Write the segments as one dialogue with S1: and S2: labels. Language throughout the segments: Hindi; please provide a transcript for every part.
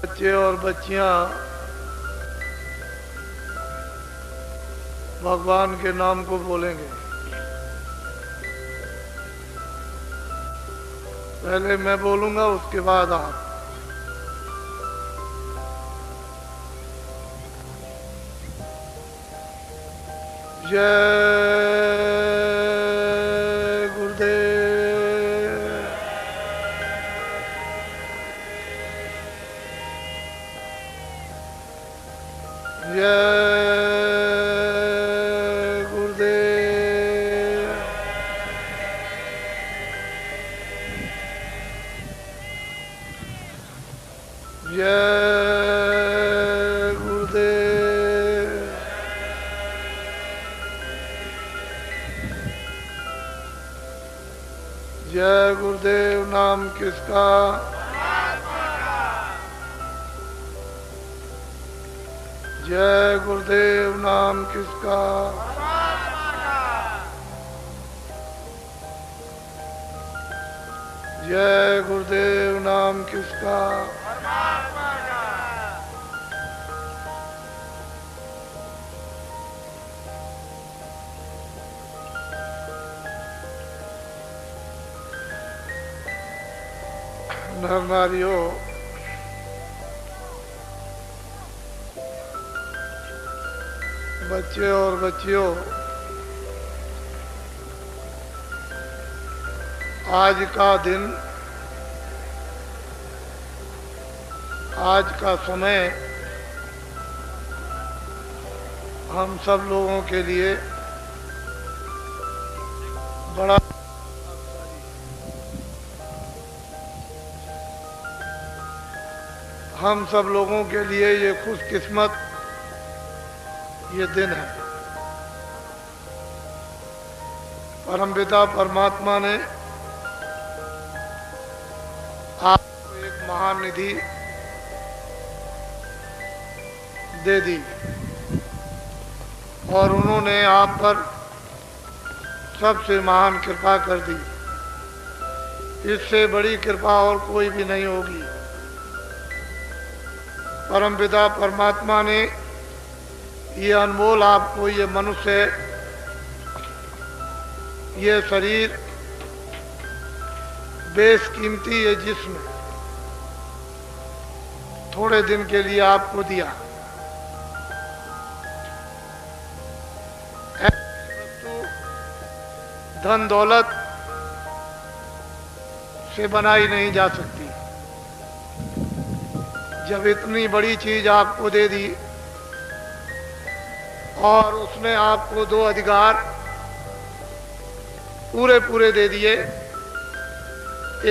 S1: बच्चे और बच्चियां भगवान के नाम को बोलेंगे। पहले मैं बोलूंगा, उसके बाद आप। जय गुरुदेव। जय गुरुदेव। जय गुरुदेव। जय गुरुदेव नाम किसका? जय गुरुदेव नाम किसका? जय गुरुदेव नाम किसका? नर नारियों, बच्चे और बच्चियों, आज का दिन, आज का समय हम सब लोगों के लिए बड़ा, हम सब लोगों के लिए ये खुशकिस्मत ये दिन है। परमपिता परमात्मा ने आपको एक महान निधि दे दी और उन्होंने आप पर सबसे महान कृपा कर दी। इससे बड़ी कृपा और कोई भी नहीं होगी। परमपिता परमात्मा ने ये अनमोल आपको ये मनुष्य, ये शरीर, बेशकीमती ये जिस्म थोड़े दिन के लिए आपको दिया। धन दौलत से बनाई नहीं जा सकती। जब इतनी बड़ी चीज आपको दे दी और उसने आपको दो अधिकार पूरे पूरे दे दिए,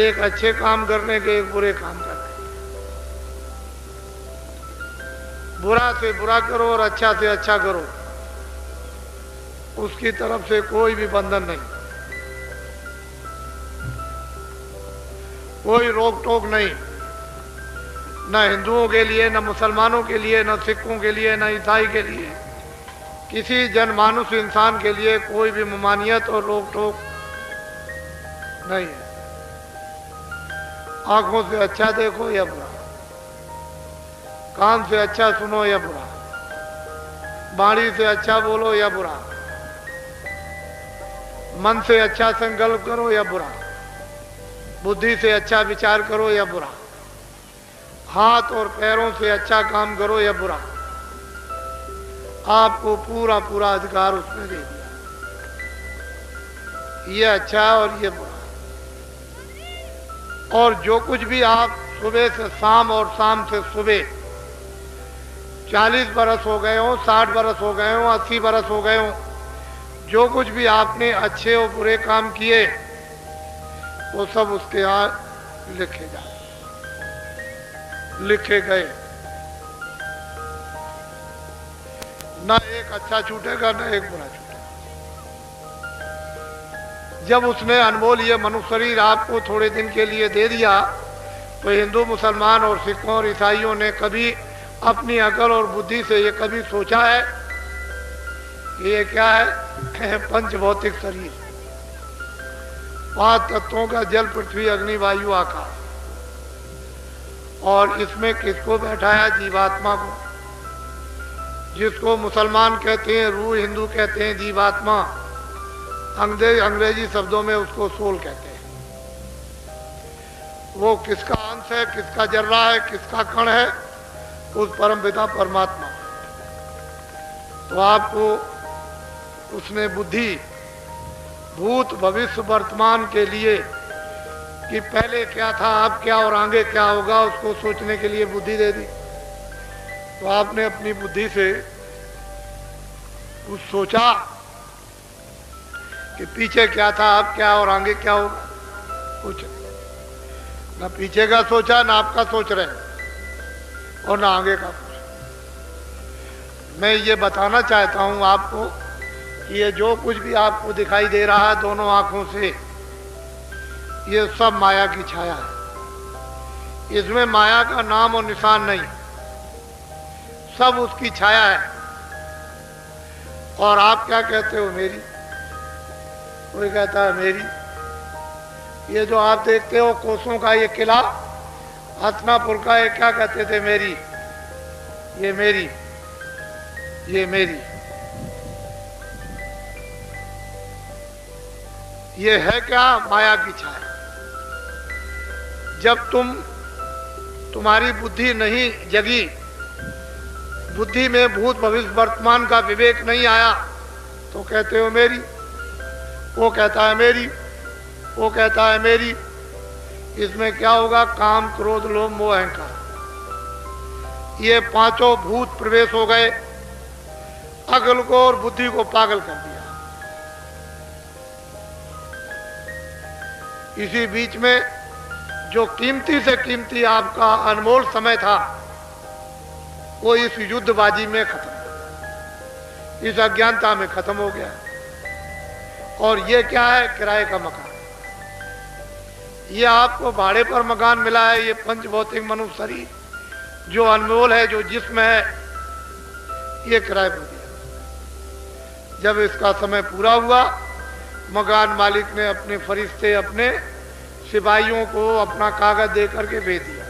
S1: एक अच्छे काम करने के, एक बुरे काम करने के। बुरा से बुरा करो और अच्छा से अच्छा करो, उसकी तरफ से कोई भी बंधन नहीं, कोई रोक टोक नहीं, न हिंदुओं के लिए, न मुसलमानों के लिए, न सिखों के लिए, न ईसाई के लिए, किसी जनमानुष इंसान के लिए कोई भी ममानियत और रोक टोक नहीं है। आंखों से अच्छा देखो या बुरा, कान से अच्छा सुनो या बुरा, वाणी से अच्छा बोलो या बुरा, मन से अच्छा संकल्प करो या बुरा, बुद्धि से अच्छा विचार करो या बुरा, हाथ और पैरों से अच्छा काम करो या बुरा, आपको पूरा पूरा अधिकार उसने दे दिया। ये अच्छा और ये बुरा। और जो कुछ भी आप सुबह से शाम और शाम से सुबह 40 बरस हो गए हो, 60 बरस हो गए हो, 80 बरस हो गए हो, जो कुछ भी आपने अच्छे और बुरे काम किए वो सब उसके यहाँ लिखे जा, लिखे गए। ना एक अच्छा छूटेगा, ना एक बुरा छूटेगा। जब उसने अनमोल ये मनुष्य शरीर आपको थोड़े दिन के लिए दे दिया, तो हिंदू, मुसलमान और सिखों और ईसाइयों ने कभी अपनी अकल और बुद्धि से ये कभी सोचा है कि ये क्या है? पंच भौतिक शरीर, 5 तत्वों का जल, पृथ्वी, अग्नि, वायु, आकाश, और इसमें किसको बैठाया? जीवात्मा को, जिसको मुसलमान कहते हैं रूह, हिंदू कहते हैं जीवात्मा, अंग्रेजी शब्दों में उसको सोल कहते हैं। वो किसका अंश है, किसका जर्रा है, किसका कण है? उस परम पिता परमात्मा। तो आपको उसने बुद्धि भूत भविष्य वर्तमान के लिए कि पहले क्या था, अब क्या और आगे क्या होगा, उसको सोचने के लिए बुद्धि दे दी। तो आपने अपनी बुद्धि से कुछ सोचा कि पीछे क्या था, अब क्या और आगे क्या होगा? कुछ ना पीछे का सोचा, ना आपका सोच रहे और ना आगे का सोच। मैं ये बताना चाहता हूं आपको कि ये जो कुछ भी आपको दिखाई दे रहा है दोनों आंखों से, ये सब माया की छाया है। इसमें माया का नाम और निशान नहीं, सब उसकी छाया है। और आप क्या कहते हो? मेरी। कोई कहता है मेरी। ये जो आप देखते हो कोसों का ये किला हसनापुर का, ये क्या कहते थे? मेरी। ये मेरी, ये मेरी। ये है क्या? माया की छाया। जब तुम्हारी बुद्धि नहीं जगी, बुद्धि में भूत भविष्य वर्तमान का विवेक नहीं आया, तो कहते हो मेरी। वो कहता है मेरी, वो कहता है मेरी। इसमें क्या होगा? काम, क्रोध, लोभ, मोह, अहंकार, ये पांचों भूत प्रवेश हो गए, अकल को और बुद्धि को पागल कर दिया। इसी बीच में जो कीमती से कीमती आपका अनमोल समय था, वो इस युद्धबाजी में खत्म, इस अज्ञानता में खत्म हो गया। और ये क्या है? किराए का मकान। ये आपको भाड़े पर मकान मिला है। ये पंच भौतिक मनुष्य शरीर जो अनमोल है, जो जिस्म है, ये किराए पर दिया। जब इसका समय पूरा हुआ, मकान मालिक ने अपने फरिश्ते, अपने सिपाहियों को अपना कागज दे करके भेज दिया,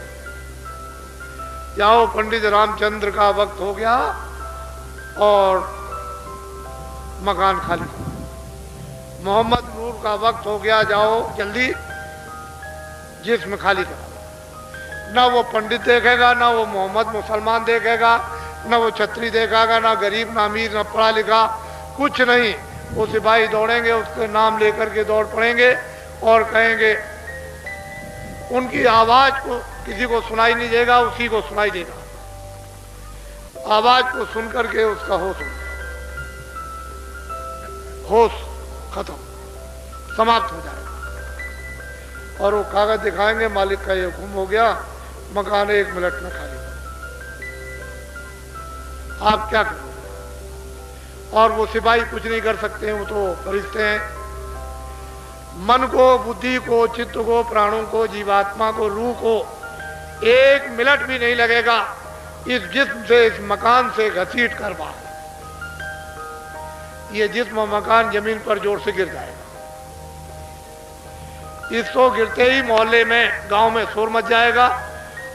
S1: जाओ पंडित रामचंद्र का वक्त हो गया और मकान खाली करो। मोहम्मद नूर का वक्त हो गया, जाओ जल्दी जिस्म खाली करो। ना वो पंडित देखेगा, ना वो मोहम्मद मुसलमान देखेगा, ना वो छत्री देखेगा, ना गरीब, ना अमीर, ना पढ़ा लिखा, कुछ नहीं। वो सिपाही दौड़ेंगे, उसके नाम लेकर के दौड़ पड़ेंगे और कहेंगे, उनकी आवाज को किसी को सुनाई नहीं देगा, उसी को सुनाई देगा। आवाज को सुन करके उसका होश खत्म, समाप्त हो जाएगा। और वो कागज दिखाएंगे, मालिक का ये गुम हो गया, मकान 1 मिनट में खाली। आप क्या करोगे? और वो सिपाही कुछ नहीं कर सकते हैं, वो तो फरिश्ते हैं। मन को, बुद्धि को, चित्त को, प्राणों को, जीवात्मा को, रूह को 1 मिनट भी नहीं लगेगा इस जिस्म से, इस मकान से घसीट कर बाहर। ये जिस्म मकान जमीन पर जोर से गिर जाएगा। इसको गिरते ही मोहल्ले में, गांव में शोर मच जाएगा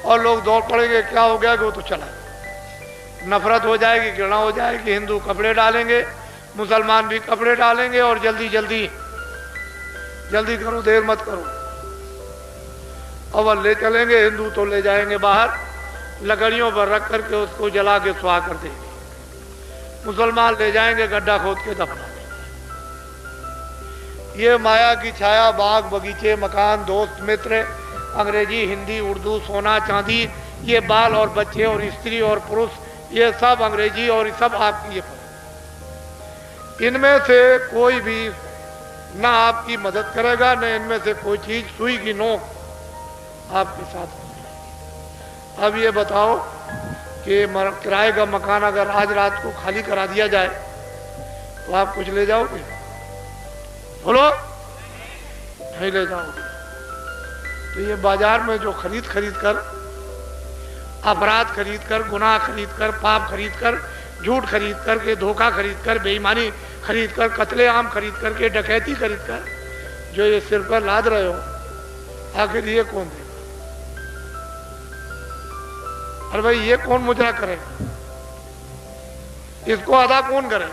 S1: और लोग दौड़ पड़ेंगे। क्या हो गया कि वो तो चला। नफरत हो जाएगी, घृणा हो जाएगी। हिंदू कपड़े डालेंगे, मुसलमान भी कपड़े डालेंगे और जल्दी जल्दी जल्दी करो, देर मत करो। अवल ले चलेंगे, हिंदू तो ले जाएंगे बाहर, लकड़ियों पर रख करके उसको जला के सुहा कर देंगे। मुसलमान ले जाएंगे, गड्ढा खोद के दफना देंगे। ये माया की छाया, बाग बगीचे, मकान, दोस्त मित्र, अंग्रेजी, हिंदी, उर्दू, सोना चांदी, ये बाल और बच्चे और स्त्री और पुरुष, ये सब अंग्रेजी और सब आपकी। ये इनमें से कोई भी ना आपकी मदद करेगा, न इनमें से कोई चीज सुई की नोक आपके साथ। अब ये बताओ कि किराए का मकान अगर आज रात को खाली करा दिया जाए तो आप कुछ ले जाओगे? बोलो, नहीं ले जाओगे। तो ये बाजार में जो खरीद कर, अपराध खरीद कर, गुनाह खरीद कर, पाप खरीद कर, झूठ खरीद कर के, धोखा खरीद कर, बेईमानी खरीद कर, कत्लेआम खरीद कर के, डकैती खरीद कर, जो ये सिर पर लाद रहे हो, आखिर ये कौन देगा? अरे भाई ये कौन मुजरा करेगा, इसको अदा कौन करे?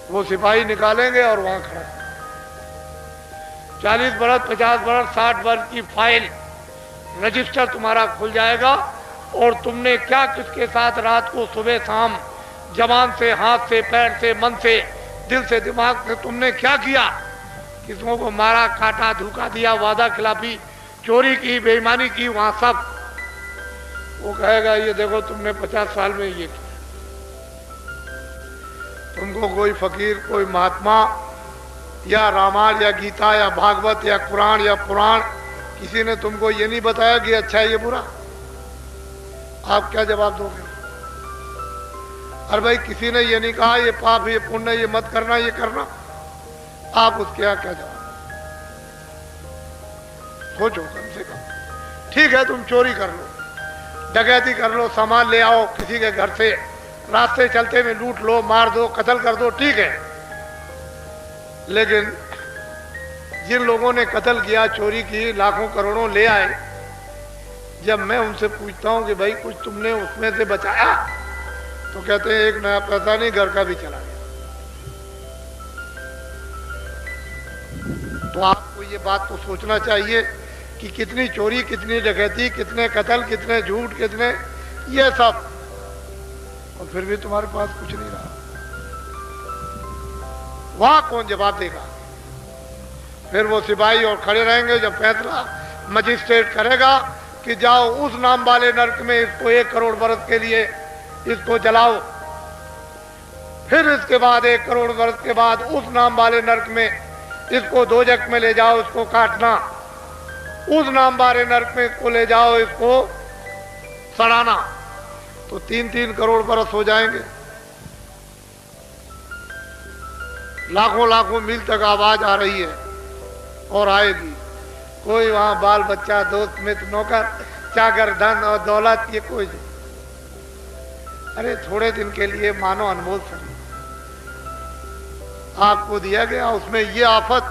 S1: वो सिपाही निकालेंगे और वहां खड़ा 40 बरस 50 बरस 60 बरस की फाइल रजिस्टर तुम्हारा खुल जाएगा, और तुमने क्या किसके साथ रात को सुबह शाम जबान से, हाथ से, पैर से, मन से, दिल से, दिमाग से तुमने क्या किया, किसों को मारा, काटा, धोखा दिया, वादा खिलाफी, चोरी की, बेईमानी की, वहां सब वो कहेगा ये देखो तुमने 50 साल में ये किया। तुमको कोई फकीर, कोई महात्मा या रामायण या गीता या भागवत या कुरान या पुराण किसी ने तुमको ये नहीं बताया कि अच्छा है ये बुरा, आप क्या जवाब दोगे? अरे भाई किसी ने ये नहीं कहा ये पाप, ये पुण्य, ये मत करना, ये करना, आप उसके यहाँ क्या जवाब? सोचो कम से कम। ठीक है तुम चोरी कर लो, डकैती कर लो, सामान ले आओ किसी के घर से, रास्ते चलते में लूट लो, मार दो, कत्ल कर दो, ठीक है। लेकिन जिन लोगों ने कत्ल किया, चोरी की, लाखों करोड़ों ले आए, जब मैं उनसे पूछता हूं कि भाई कुछ तुमने उसमें से बचाया, तो कहते हैं एक नया पैसा नहीं, घर का भी चला गया। तो आपको ये बात तो सोचना चाहिए कि कितनी चोरी, कितनी डकैती, कितने कत्ल, कितने झूठ, कितने ये सब, और फिर भी तुम्हारे पास कुछ नहीं रहा। वहां कौन जवाब देगा? फिर वो सिपाही और खड़े रहेंगे जब फैसला मजिस्ट्रेट करेगा कि जाओ उस नाम वाले नरक में इसको 1 करोड़ बरस के लिए इसको जलाओ, फिर इसके बाद 1 करोड़ बरस के बाद उस नाम वाले नरक में इसको दोजख में ले जाओ, इसको काटना, उस नाम वाले नरक में इसको ले जाओ, इसको सड़ाना, तो 3-3 करोड़ बरस हो जाएंगे। लाखों लाखों मील तक आवाज आ रही है और आएगी। कोई वहां बाल बच्चा, दोस्त मित्र, नौकर चाकर, धन और दौलत, ये कोई नहीं। अरे थोड़े दिन के लिए मानो अनमोल शरीर आपको दिया गया, उसमें ये आफत,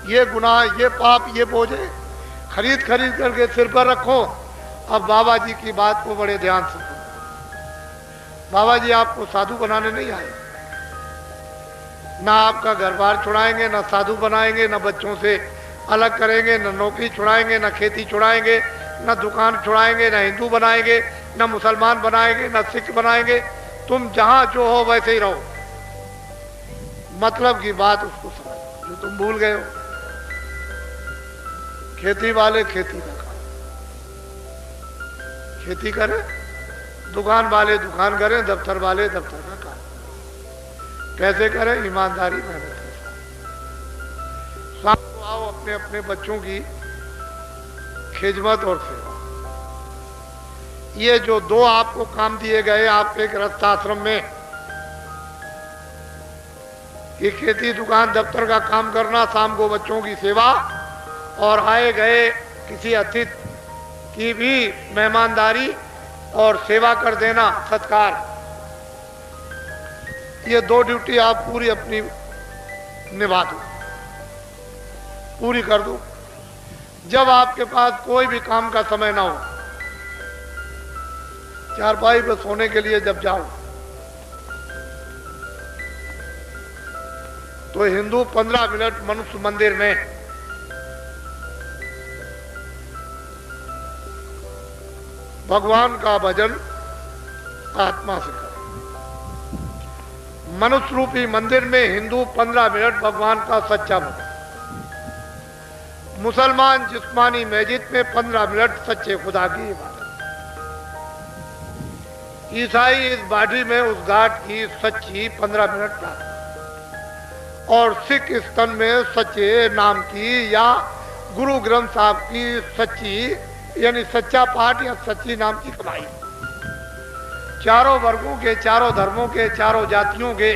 S1: ये गुनाह, ये पाप, ये बोझे खरीद खरीद करके सिर पर रखो। अब बाबा जी की बात को बड़े ध्यान से सुनो। बाबा जी आपको साधु बनाने नहीं आए, ना आपका घर बार छुड़ाएंगे, ना साधु बनाएंगे, ना बच्चों से अलग करेंगे, ना नौकरी छुड़ाएंगे, ना खेती छुड़ाएंगे, ना दुकान छुड़ाएंगे, ना हिंदू बनाएंगे, ना मुसलमान बनाएंगे, ना सिख बनाएंगे। तुम जहां जो हो वैसे ही रहो। मतलब की बात उसको समझ जो तुम भूल गए हो। खेती वाले खेती का काम, खेती करें, दुकान वाले दुकान करें, दफ्तर वाले दफ्तर का काम। कैसे करें? ईमानदारी, मेहनत के साथ। शाम को आओ अपने अपने बच्चों की खिदमत और सेवा। ये जो 2 आपको काम दिए गए आपके गृहस्थ आश्रम में, कि खेती, दुकान, दफ्तर का काम करना, शाम को बच्चों की सेवा, और आए गए किसी अतिथि की भी मेहमानदारी और सेवा कर देना, सत्कार। ये 2 ड्यूटी आप पूरी अपनी निभा दो, पूरी कर दो। जब आपके पास कोई भी काम का समय ना हो, चारपाई पर सोने के लिए जब जाओ, तो हिंदू 15 मिनट मनुष्य मंदिर में भगवान का भजन आत्मा से करें। मनुष्य रूपी मंदिर में हिंदू 15 मिनट भगवान का सच्चा भजन, मुसलमान जिस्मानी मस्जिद में 15 मिनट सच्चे खुदा की इबादत, ईसाई इस बाड़ी में उस घाट की सच्ची 15 मिनट प्रार्थना, और सिख स्तन में सच्चे नाम की या गुरु ग्रंथ साहब की सच्ची, यानी सच्चा पाठ या सच्ची नाम की कमाई। चारों वर्गों के, चारों धर्मों के, चारों जातियों के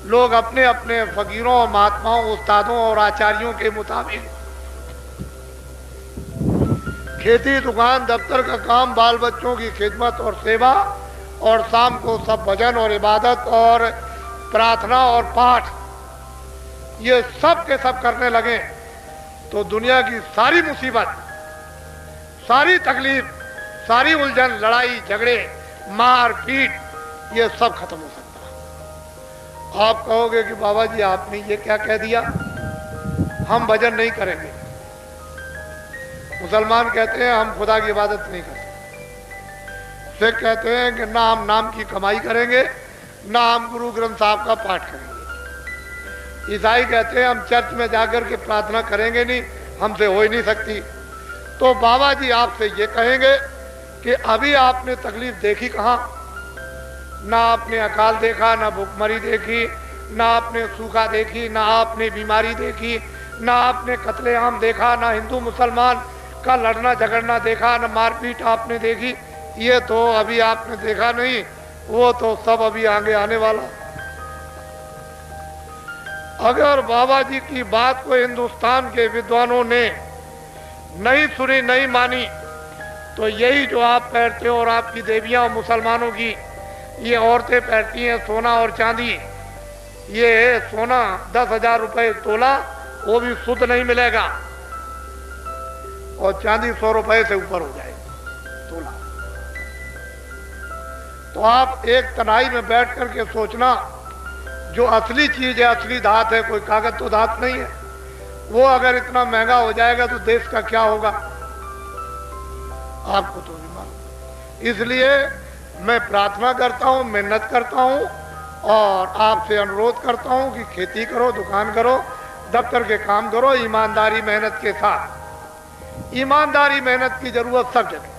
S1: लोग अपने अपने फकीरों और महात्माओं, उस्तादों और आचार्यों के मुताबिक खेती, दुकान, दफ्तर का काम, बाल बच्चों की खिदमत और सेवा, और शाम को सब भजन और इबादत और प्रार्थना और पाठ, ये सब के सब करने लगे, तो दुनिया की सारी मुसीबत, सारी तकलीफ, सारी उलझन, लड़ाई झगड़े, मार पीट, ये सब खत्म हो सकता है। आप कहोगे कि बाबा जी आपने ये क्या कह दिया, हम भजन नहीं करेंगे। मुसलमान कहते हैं हम खुदा की इबादत नहीं करते। सिख कहते हैं कि ना हम नाम की कमाई करेंगे, ना हम गुरु ग्रंथ साहब का पाठ करेंगे। ईसाई कहते हैं हम चर्च में जाकर के प्रार्थना करेंगे नहीं, हमसे हो ही नहीं सकती। तो बाबा जी आपसे ये कहेंगे कि अभी आपने तकलीफ देखी कहाँ? ना आपने अकाल देखा, ना भूखमरी देखी, ना आपने सूखा देखी, ना आपने बीमारी देखी, ना आपने कत्लेआम देखा, ना हिंदू मुसलमान का लड़ना झगड़ना देखा, ना मारपीट आपने देखी। ये तो अभी आपने देखा नहीं, वो तो सब अभी आगे आने वाला। अगर बाबा जी की बात को हिंदुस्तान के विद्वानों ने नहीं सुनी, नहीं मानी, तो यही जो आप पहनते हो और आपकी देवियां और मुसलमानों की ये औरतें पहनती हैं सोना और चांदी, ये सोना 10,000 रुपए तोला, वो भी शुद्ध नहीं मिलेगा, और चांदी 100 रुपए से ऊपर हो जाएगी तोला। तो आप एक तनाई में बैठ करके सोचना, जो असली चीज है, असली धात है, कोई कागज तो धात नहीं है, वो अगर इतना महंगा हो जाएगा तो देश का क्या होगा, आपको तो नहीं मालूम। इसलिए मैं प्रार्थना करता हूं, मेहनत करता हूं और आपसे अनुरोध करता हूं कि खेती करो, दुकान करो, दफ्तर के काम करो, ईमानदारी मेहनत के साथ। ईमानदारी मेहनत की जरूरत सब जगह,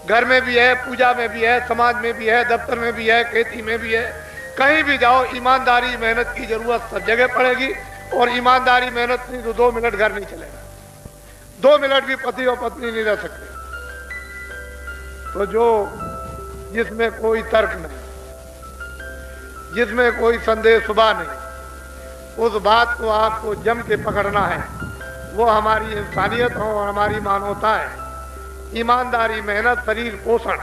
S1: घर में भी है, पूजा में भी है, समाज में भी है, दफ्तर में भी है, खेती में भी है, कहीं भी जाओ ईमानदारी मेहनत की जरूरत सब जगह पड़ेगी। और ईमानदारी मेहनत नहीं तो 2 मिनट घर नहीं चलेगा, 2 मिनट भी पति और पत्नी नहीं रह सकते। तो जो जिसमें कोई तर्क नहीं, जिसमें कोई संदेह सुबह नहीं, उस बात को आपको जम के पकड़ना है। वो हमारी इंसानियत और हमारी मानवता है। ईमानदारी मेहनत, शरीर पोषण,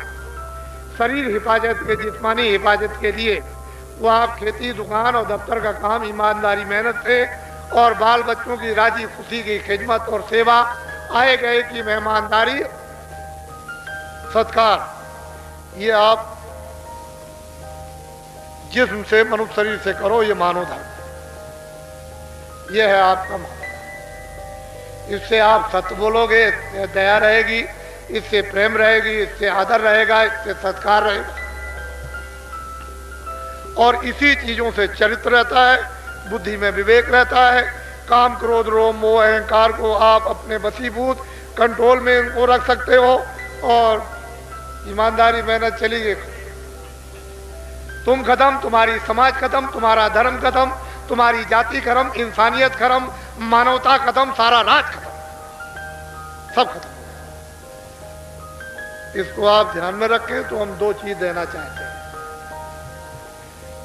S1: शरीर हिफाजत के, जिस्मानी हिफाजत के लिए वो आप खेती, दुकान और दफ्तर का काम ईमानदारी मेहनत से और बाल बच्चों की राजी खुशी की खिदमत और सेवा, आए गए की मेहमानदारी, सत्कार, ये आप जिस्म से, मनुष्य शरीर से करो, ये मानव धर्म, ये है आपका मानव। इससे आप सत्य बोलोगे, इससे दया रहेगी, इससे प्रेम रहेगी, इससे आदर रहेगा, इससे सत्कार रहेगा, और इसी चीजों से चरित्र रहता है, बुद्धि में विवेक रहता है। काम, क्रोध, रोम, मोह, अहंकार को आप अपने वशीभूत कंट्रोल में इनको रख सकते हो, और ईमानदारी मेहनत चली गई, तुम खत्म, तुम्हारी समाज खत्म, तुम्हारा धर्म खत्म, तुम्हारी जाति खत्म, इंसानियत खत्म, मानवता खत्म, सारा राज खत्म, सब खत्म। इसको आप ध्यान में रखें। तो हम 2 चीज देना चाहते हैं।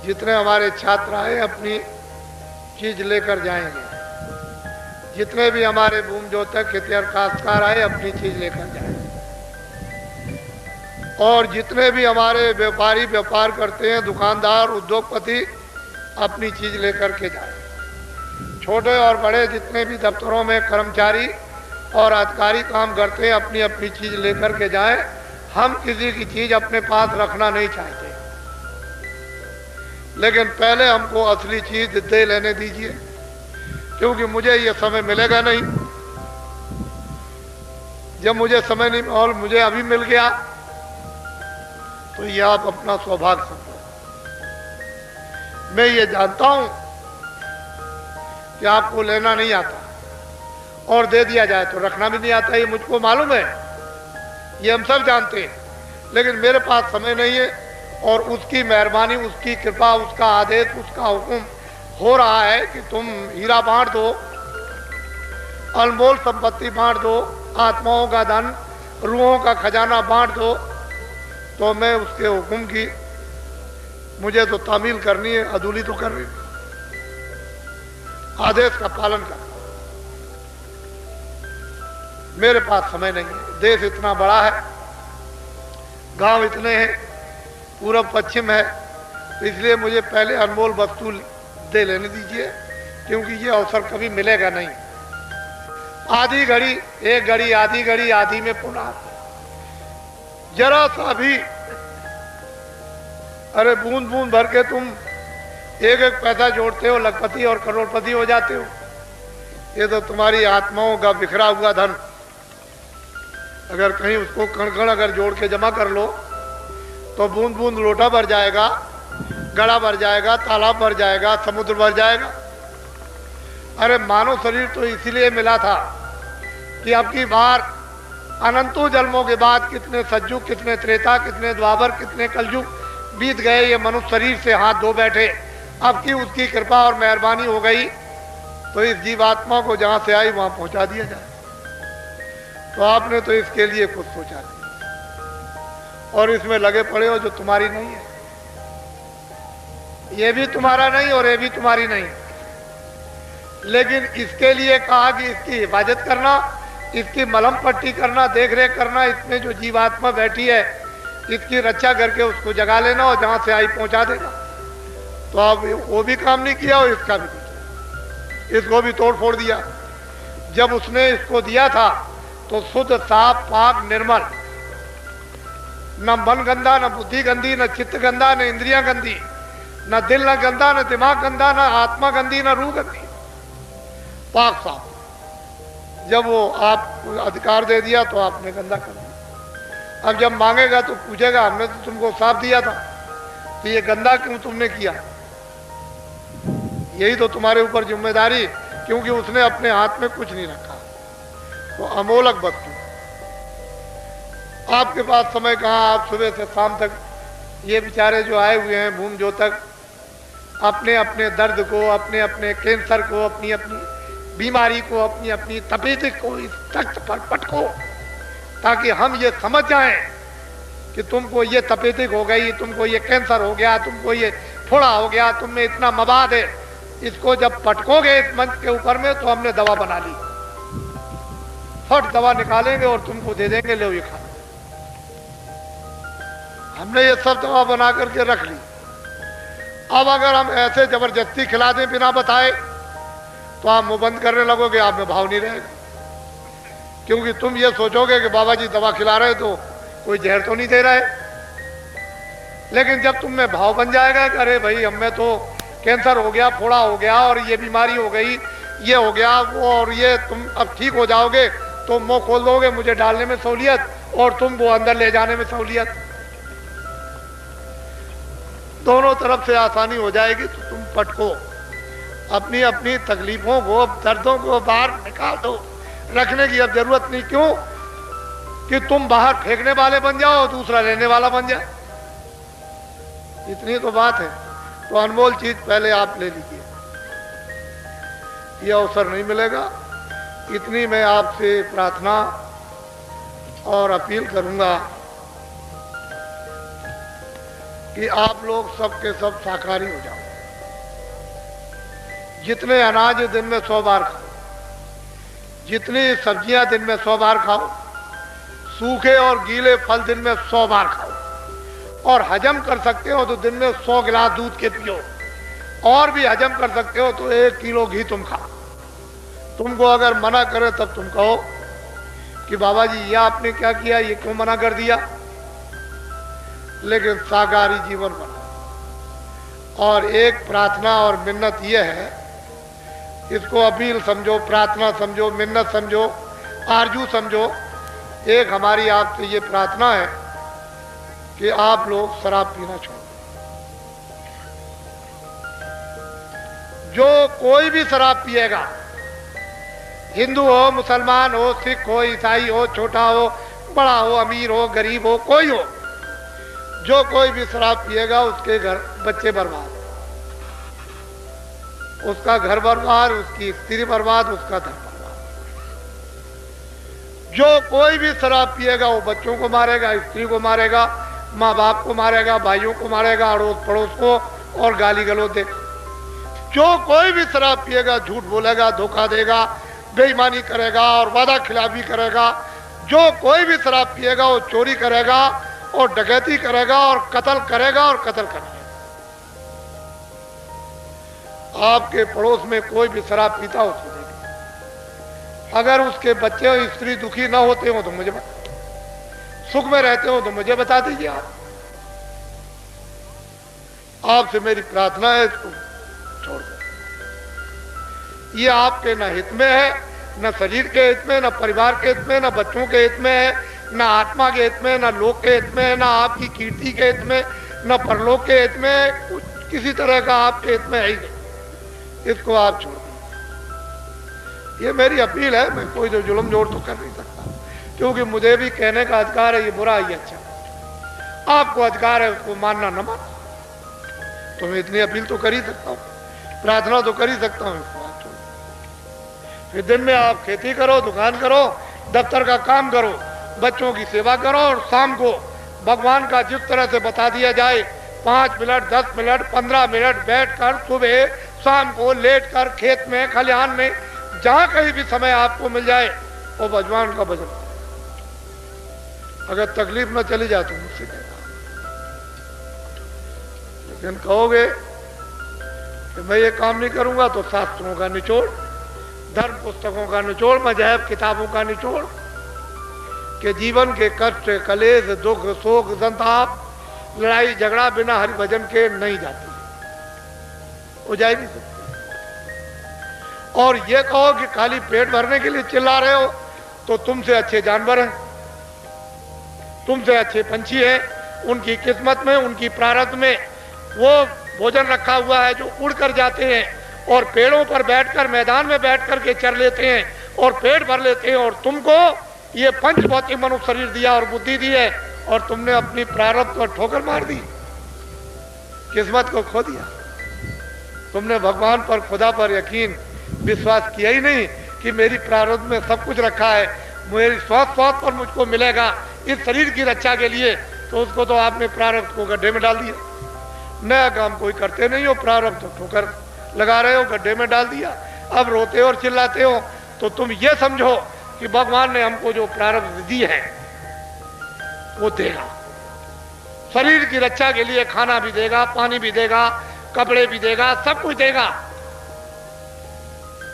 S1: जितने हमारे छात्र आए अपनी चीज लेकर जाएंगे, जितने भी हमारे भूमि जोतक, खेतिहर, काश्तकार आए अपनी चीज लेकर जाएंगे, और जितने भी हमारे व्यापारी व्यापार करते हैं, दुकानदार, उद्योगपति, अपनी चीज लेकर के जाए। छोटे और बड़े जितने भी दफ्तरों में कर्मचारी और अधिकारी काम करते हैं, अपनी अपनी चीज लेकर के जाएं। हम किसी की चीज अपने पास रखना नहीं चाहते, लेकिन पहले हमको असली चीज दे लेने दीजिए, क्योंकि मुझे ये समय मिलेगा नहीं। जब मुझे समय नहीं, और मुझे अभी मिल गया, तो ये आप अपना सौभाग्य समझो। मैं ये जानता हूं कि आपको लेना नहीं आता और दे दिया जाए तो रखना भी नहीं आता, ये मुझको मालूम है, ये हम सब जानते हैं। लेकिन मेरे पास समय नहीं है, और उसकी मेहरबानी, उसकी कृपा, उसका आदेश, उसका हुक्म हो रहा है कि तुम हीरा बांट दो, अनमोल संपत्ति बांट दो, आत्माओं का धन, रूहों का खजाना बांट दो। तो मैं उसके हुक्म की, मुझे तो तामील करनी है, अधूरी तो करनी, आदेश का पालन कर। मेरे पास समय नहीं है, देश इतना बड़ा है, गांव इतने हैं, पूरब पश्चिम है, इसलिए मुझे पहले अनमोल वस्तु दे लेने दीजिए, क्योंकि ये अवसर कभी मिलेगा नहीं। आधी घड़ी, एक घड़ी, आधी घड़ी, आधी में पुनः जरा सा भी, अरे बूंद बूंद भर के तुम एक एक पैसा जोड़ते हो, लखपति और करोड़पति हो जाते हो। ये तो तुम्हारी आत्माओं का बिखरा हुआ धन, अगर कहीं उसको कण कण अगर जोड़ के जमा कर लो तो बूंद बूंद लोटा भर जाएगा, गड़ा भर जाएगा, तालाब भर जाएगा, समुद्र भर जाएगा। अरे मानव शरीर तो इसीलिए मिला था कि अब की बार अनंतों जन्मों के बाद कितने सज्जुग, कितने त्रेता, कितने द्वापर, कितने कलयुग बीत गए, ये मनुष्य शरीर से हाथ धो बैठे। अब की उसकी कृपा और मेहरबानी हो गई तो इस जीवात्मा को जहां से आई वहां पहुंचा दिया जाए। तो आपने तो इसके लिए कुछ सोचा नहीं और इसमें लगे पड़े हो जो तुम्हारी नहीं है। ये भी तुम्हारा नहीं और ये भी तुम्हारी नहीं, लेकिन इसके लिए कहा कि इसकी हिफाजत करना, इसकी मलहम पट्टी करना, देख रेख करना, इसमें जो जीवात्मा बैठी है इसकी रक्षा करके उसको जगा लेना और जहां से आई पहुंचा देना। तो अब वो भी काम नहीं किया और इसका भी नहीं, इसको भी तोड़ फोड़ दिया। जब उसने इसको दिया था तो शुद्ध, साफ, पाक, निर्मल, न मन गंदा, न बुद्धि गंदी, न चित्त गंदा, न इंद्रियां गंदी, न दिल न गंदा, न दिमाग गंदा, न आत्मा गंदी, न रूह गंदी, पाक साफ। जब वो आप अधिकार दे दिया तो आपने गंदा कर दिया। अब जब मांगेगा तो पूछेगा हमने तो तुमको साफ दिया था, तो ये गंदा क्यों तुमने किया? यही तो तुम्हारे ऊपर जिम्मेदारी, क्योंकि उसने अपने हाथ में कुछ नहीं रखा। तो अमोलक वस्तु आपके पास समय कहाँ, आप सुबह से शाम तक ये बेचारे जो आए हुए हैं भूम जो तक अपने अपने दर्द को, अपने अपने कैंसर को, अपनी अपनी बीमारी को, अपनी अपनी तबीयत को इस तख्त पर पटको, ताकि हम ये समझ जाएं कि तुमको ये तपेदिक हो गई, तुमको ये कैंसर हो गया, तुमको ये फोड़ा हो गया, तुम में इतना मवाद है। इसको जब पटकोगे इस मंच के ऊपर में तो हमने दवा बना ली, फट दवा निकालेंगे और तुमको दे देंगे, लो ये खा। हमने ये सब दवा बना करके रख ली। अब अगर हम ऐसे जबरदस्ती खिला दें बिना बताए तो आप मुंह बंद करने लगोगे, आप में भाव नहीं रहेगा, क्योंकि तुम ये सोचोगे कि बाबा जी दवा खिला रहे तो कोई जहर तो नहीं दे रहा है। लेकिन जब तुम में भाव बन जाएगा कि अरे भाई हमें तो कैंसर हो गया, फोड़ा हो गया और ये बीमारी हो गई, ये हो गया वो, और ये तुम अब ठीक हो जाओगे तो मुंह खोल दोगे, मुझे डालने में सहूलियत और तुमको अंदर ले जाने में सहूलियत, दोनों तरफ से आसानी हो जाएगी। तो तुम पटको, अपनी अपनी तकलीफों को, दर्दों को बाहर निकाल दो, रखने की अब जरूरत नहीं। क्यों कि तुम बाहर फेंकने वाले बन जाओ और दूसरा लेने वाला बन जाए, इतनी तो बात है। तो अनमोल चीज पहले आप ले लीजिए, यह अवसर नहीं मिलेगा। इतनी मैं आपसे प्रार्थना और अपील करूंगा कि आप लोग सबके सब शाकाहारी हो जाओ। जितने अनाज दिन में 100 बार खाओ, जितनी सब्जियां दिन में 100 बार खाओ, सूखे और गीले फल दिन में 100 बार खाओ, और हजम कर सकते हो तो दिन में 100 गिलास दूध के पियो, और भी हजम कर सकते हो तो 1 किलो घी तुम खाओ। तुमको अगर मना करे तब तुम कहो कि बाबा जी ये आपने क्या किया, ये क्यों मना कर दिया। लेकिन शाकाहारी जीवन बनाओ। और एक प्रार्थना और मिन्नत ये है, इसको अपील समझो, प्रार्थना समझो, मिन्नत समझो, आरजू समझो। एक हमारी आपसे ये प्रार्थना है कि आप लोग शराब पीना छोड़। जो कोई भी शराब पिएगा, हिंदू हो, मुसलमान हो, सिख हो, ईसाई हो, छोटा हो, बड़ा हो, अमीर हो, गरीब हो, कोई हो, जो कोई भी शराब पिएगा उसके घर बच्चे बर्बाद, उसका घर बर्बाद, उसकी स्त्री बर्बाद, उसका धन बर्बाद। जो कोई भी शराब पिएगा वो बच्चों को मारेगा, स्त्री को मारेगा, माँ बाप को मारेगा, भाइयों को मारेगा, अड़ोस पड़ोस को, और गाली गलौज देगा। जो कोई भी शराब पिएगा झूठ बोलेगा, धोखा देगा, बेईमानी करेगा और वादा खिलाफी करेगा। जो कोई भी शराब पिएगा वो चोरी करेगा और डकैती करेगा और कत्ल करेगा और कत्ल करेगा। आपके पड़ोस में कोई भी शराब पीता उसको देखिए, अगर उसके बच्चे और स्त्री दुखी ना होते हो तो मुझे सुख में रहते हो तो मुझे बता दीजिए। आप आपसे मेरी प्रार्थना है, इसको छोड़ दो। ये आपके न हित में है, न शरीर के हित में, न परिवार के हित में, न बच्चों के हित में है, न आत्मा के हित में, न लोक के हित में, न आपकी कीर्ति के हित में, न परलोक के हित में, कुछ किसी तरह का आपके हित में है ही नहीं। इसको आप छोड़ दीजिए। ये मेरी अपील है। मैं कोई तो जुल्म जोड़ तो कर नहीं सकता, क्योंकि मुझे भी कहने का अधिकार है, ये बुरा ये अच्छा। आपको अधिकार है उसको मानना न मानना। तो मैं इतनी अपील तो कर ही सकता हूँ, प्रार्थना तो कर ही सकता हूँ। फिर दिन में आप खेती करो, दुकान करो, दफ्तर का काम करो, बच्चों की सेवा करो, और शाम को भगवान का जिस तरह से बता दिया जाए 5 मिनट 10 मिनट 15 मिनट बैठकर सुबह शाम को लेटकर खेत में खलिहान में जहां कहीं भी समय आपको मिल जाए वो भगवान का भजन। अगर तकलीफ न चली जाए तो मुझसे कहना, लेकिन कहोगे कि मैं ये काम नहीं करूंगा तो शास्त्रों का निचोड़, धर्म पुस्तकों का निचोड़, मजहब किताबों का निचोड़, कि जीवन के कष्ट कलेश दुख शोक संताप लड़ाई झगड़ा बिना हरि भजन के नहीं जाती, वो जा ही नहीं सकती। और ये कहो कि खाली पेट भरने के लिए चिल्ला रहे हो, तो तुमसे अच्छे जानवर हैं, तुमसे अच्छे पंछी हैं, उनकी किस्मत में उनकी प्रारब्ध में वो भोजन रखा हुआ है जो उड़ कर जाते हैं और पेड़ों पर बैठकर मैदान में बैठ कर के चर लेते हैं और पेट भर लेते हैं। और तुमको ये पंच भौतिक मनुष्य शरीर दिया और बुद्धि दी है, और तुमने अपनी प्रारब्ध को ठोकर मार दी, किस्मत को खो दिया। तुमने भगवान पर खुदा पर यकीन विश्वास किया ही नहीं कि मेरी प्रारब्ध में सब कुछ रखा है, मेरी स्वास्थ्य पर मुझको मिलेगा इस शरीर की रक्षा के लिए, तो उसको तो आपने प्रारब्ध को गड्ढे में डाल दिया। नया काम कोई करते नहीं हो, प्रारब्ध तो ठोकर लगा रहे हो, गड्ढे में डाल दिया। अब रोते हो और चिल्लाते हो, तो तुम ये समझो कि भगवान ने हमको जो प्रारब्ध दी है वो देगा, शरीर की रक्षा के लिए खाना भी देगा, पानी भी देगा, कपड़े भी देगा, सब कुछ देगा।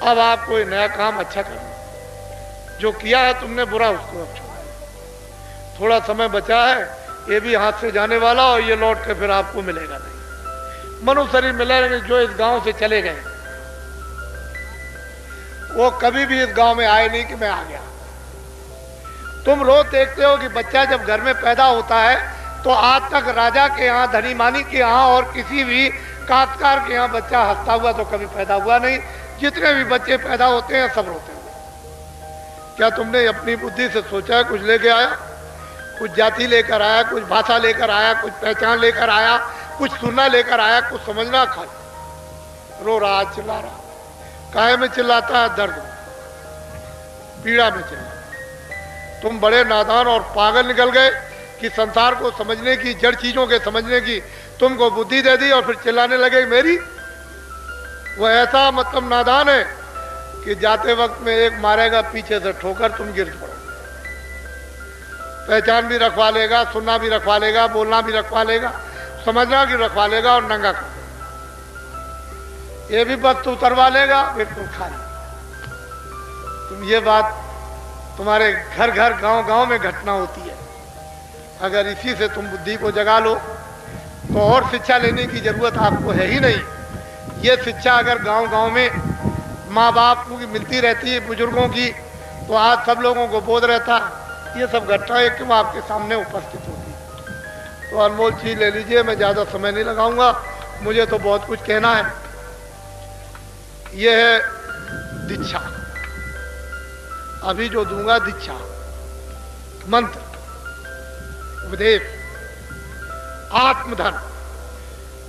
S1: अब आप कोई नया काम अच्छा करना, जो किया है तुमने बुरा उसको अब छोड़ो। थोड़ा समय बचा है, ये भी हाथ से जाने वाला, और ये लौट के फिर आपको मिलेगा नहीं। मनुष्य शरीर मिलेंगे जो इस गांव से चले गए, वो कभी भी इस गांव में आए नहीं कि मैं आ गया। तुम रोज देखते हो कि बच्चा जब घर में पैदा होता है तो आज तक राजा के यहाँ, धनी मानी के यहाँ और किसी भी काश्तकार के यहाँ बच्चा हंसता हुआ तो कभी पैदा हुआ नहीं। जितने भी बच्चे पैदा होते हैं सब रोते हुए। क्या तुमने अपनी बुद्धि से सोचा है कुछ लेके आया? कुछ जाति लेकर आया, कुछ भाषा लेकर आया, कुछ पहचान लेकर आया, कुछ सुनना लेकर आया, कुछ समझना? खाली रो रहा, चिल्ला रहा। काहे में चिल्लाता है? दर्द में, पीड़ा में चिल्ला। तुम बड़े नादान और पागल निकल गए कि संसार को समझने की, जड़ चीजों के समझने की तुमको बुद्धि दे दी और फिर चिल्लाने लगे मेरी। वो ऐसा मतलब नादान है कि जाते वक्त में एक मारेगा पीछे से ठोकर, तुम गिर पड़ो। पहचान भी रखवा लेगा, सुनना भी रखवा लेगा, बोलना भी रखवा लेगा, समझना भी रखवा लेगा और नंगा कर ये भी वस्तु उतरवा लेगा, बिल्कुल खाली। तुम ये बात तुम्हारे घर घर गांव गांव में घटना होती है। अगर इसी से तुम बुद्धि को जगा लो तो और शिक्षा लेने की जरूरत आपको है ही नहीं। ये शिक्षा अगर गांव गांव में माँ बाप की मिलती रहती है, बुजुर्गों की, तो आज सब लोगों को बोध रहता। ये सब घटनाएं क्यों आपके सामने उपस्थित होती। तो अनमोल चीज ले लीजिए, मैं ज़्यादा समय नहीं लगाऊंगा, मुझे तो बहुत कुछ कहना है। यह है दीक्षा, अभी जो दूंगा दीक्षा, मंत्र, उपदेश, आत्मधन।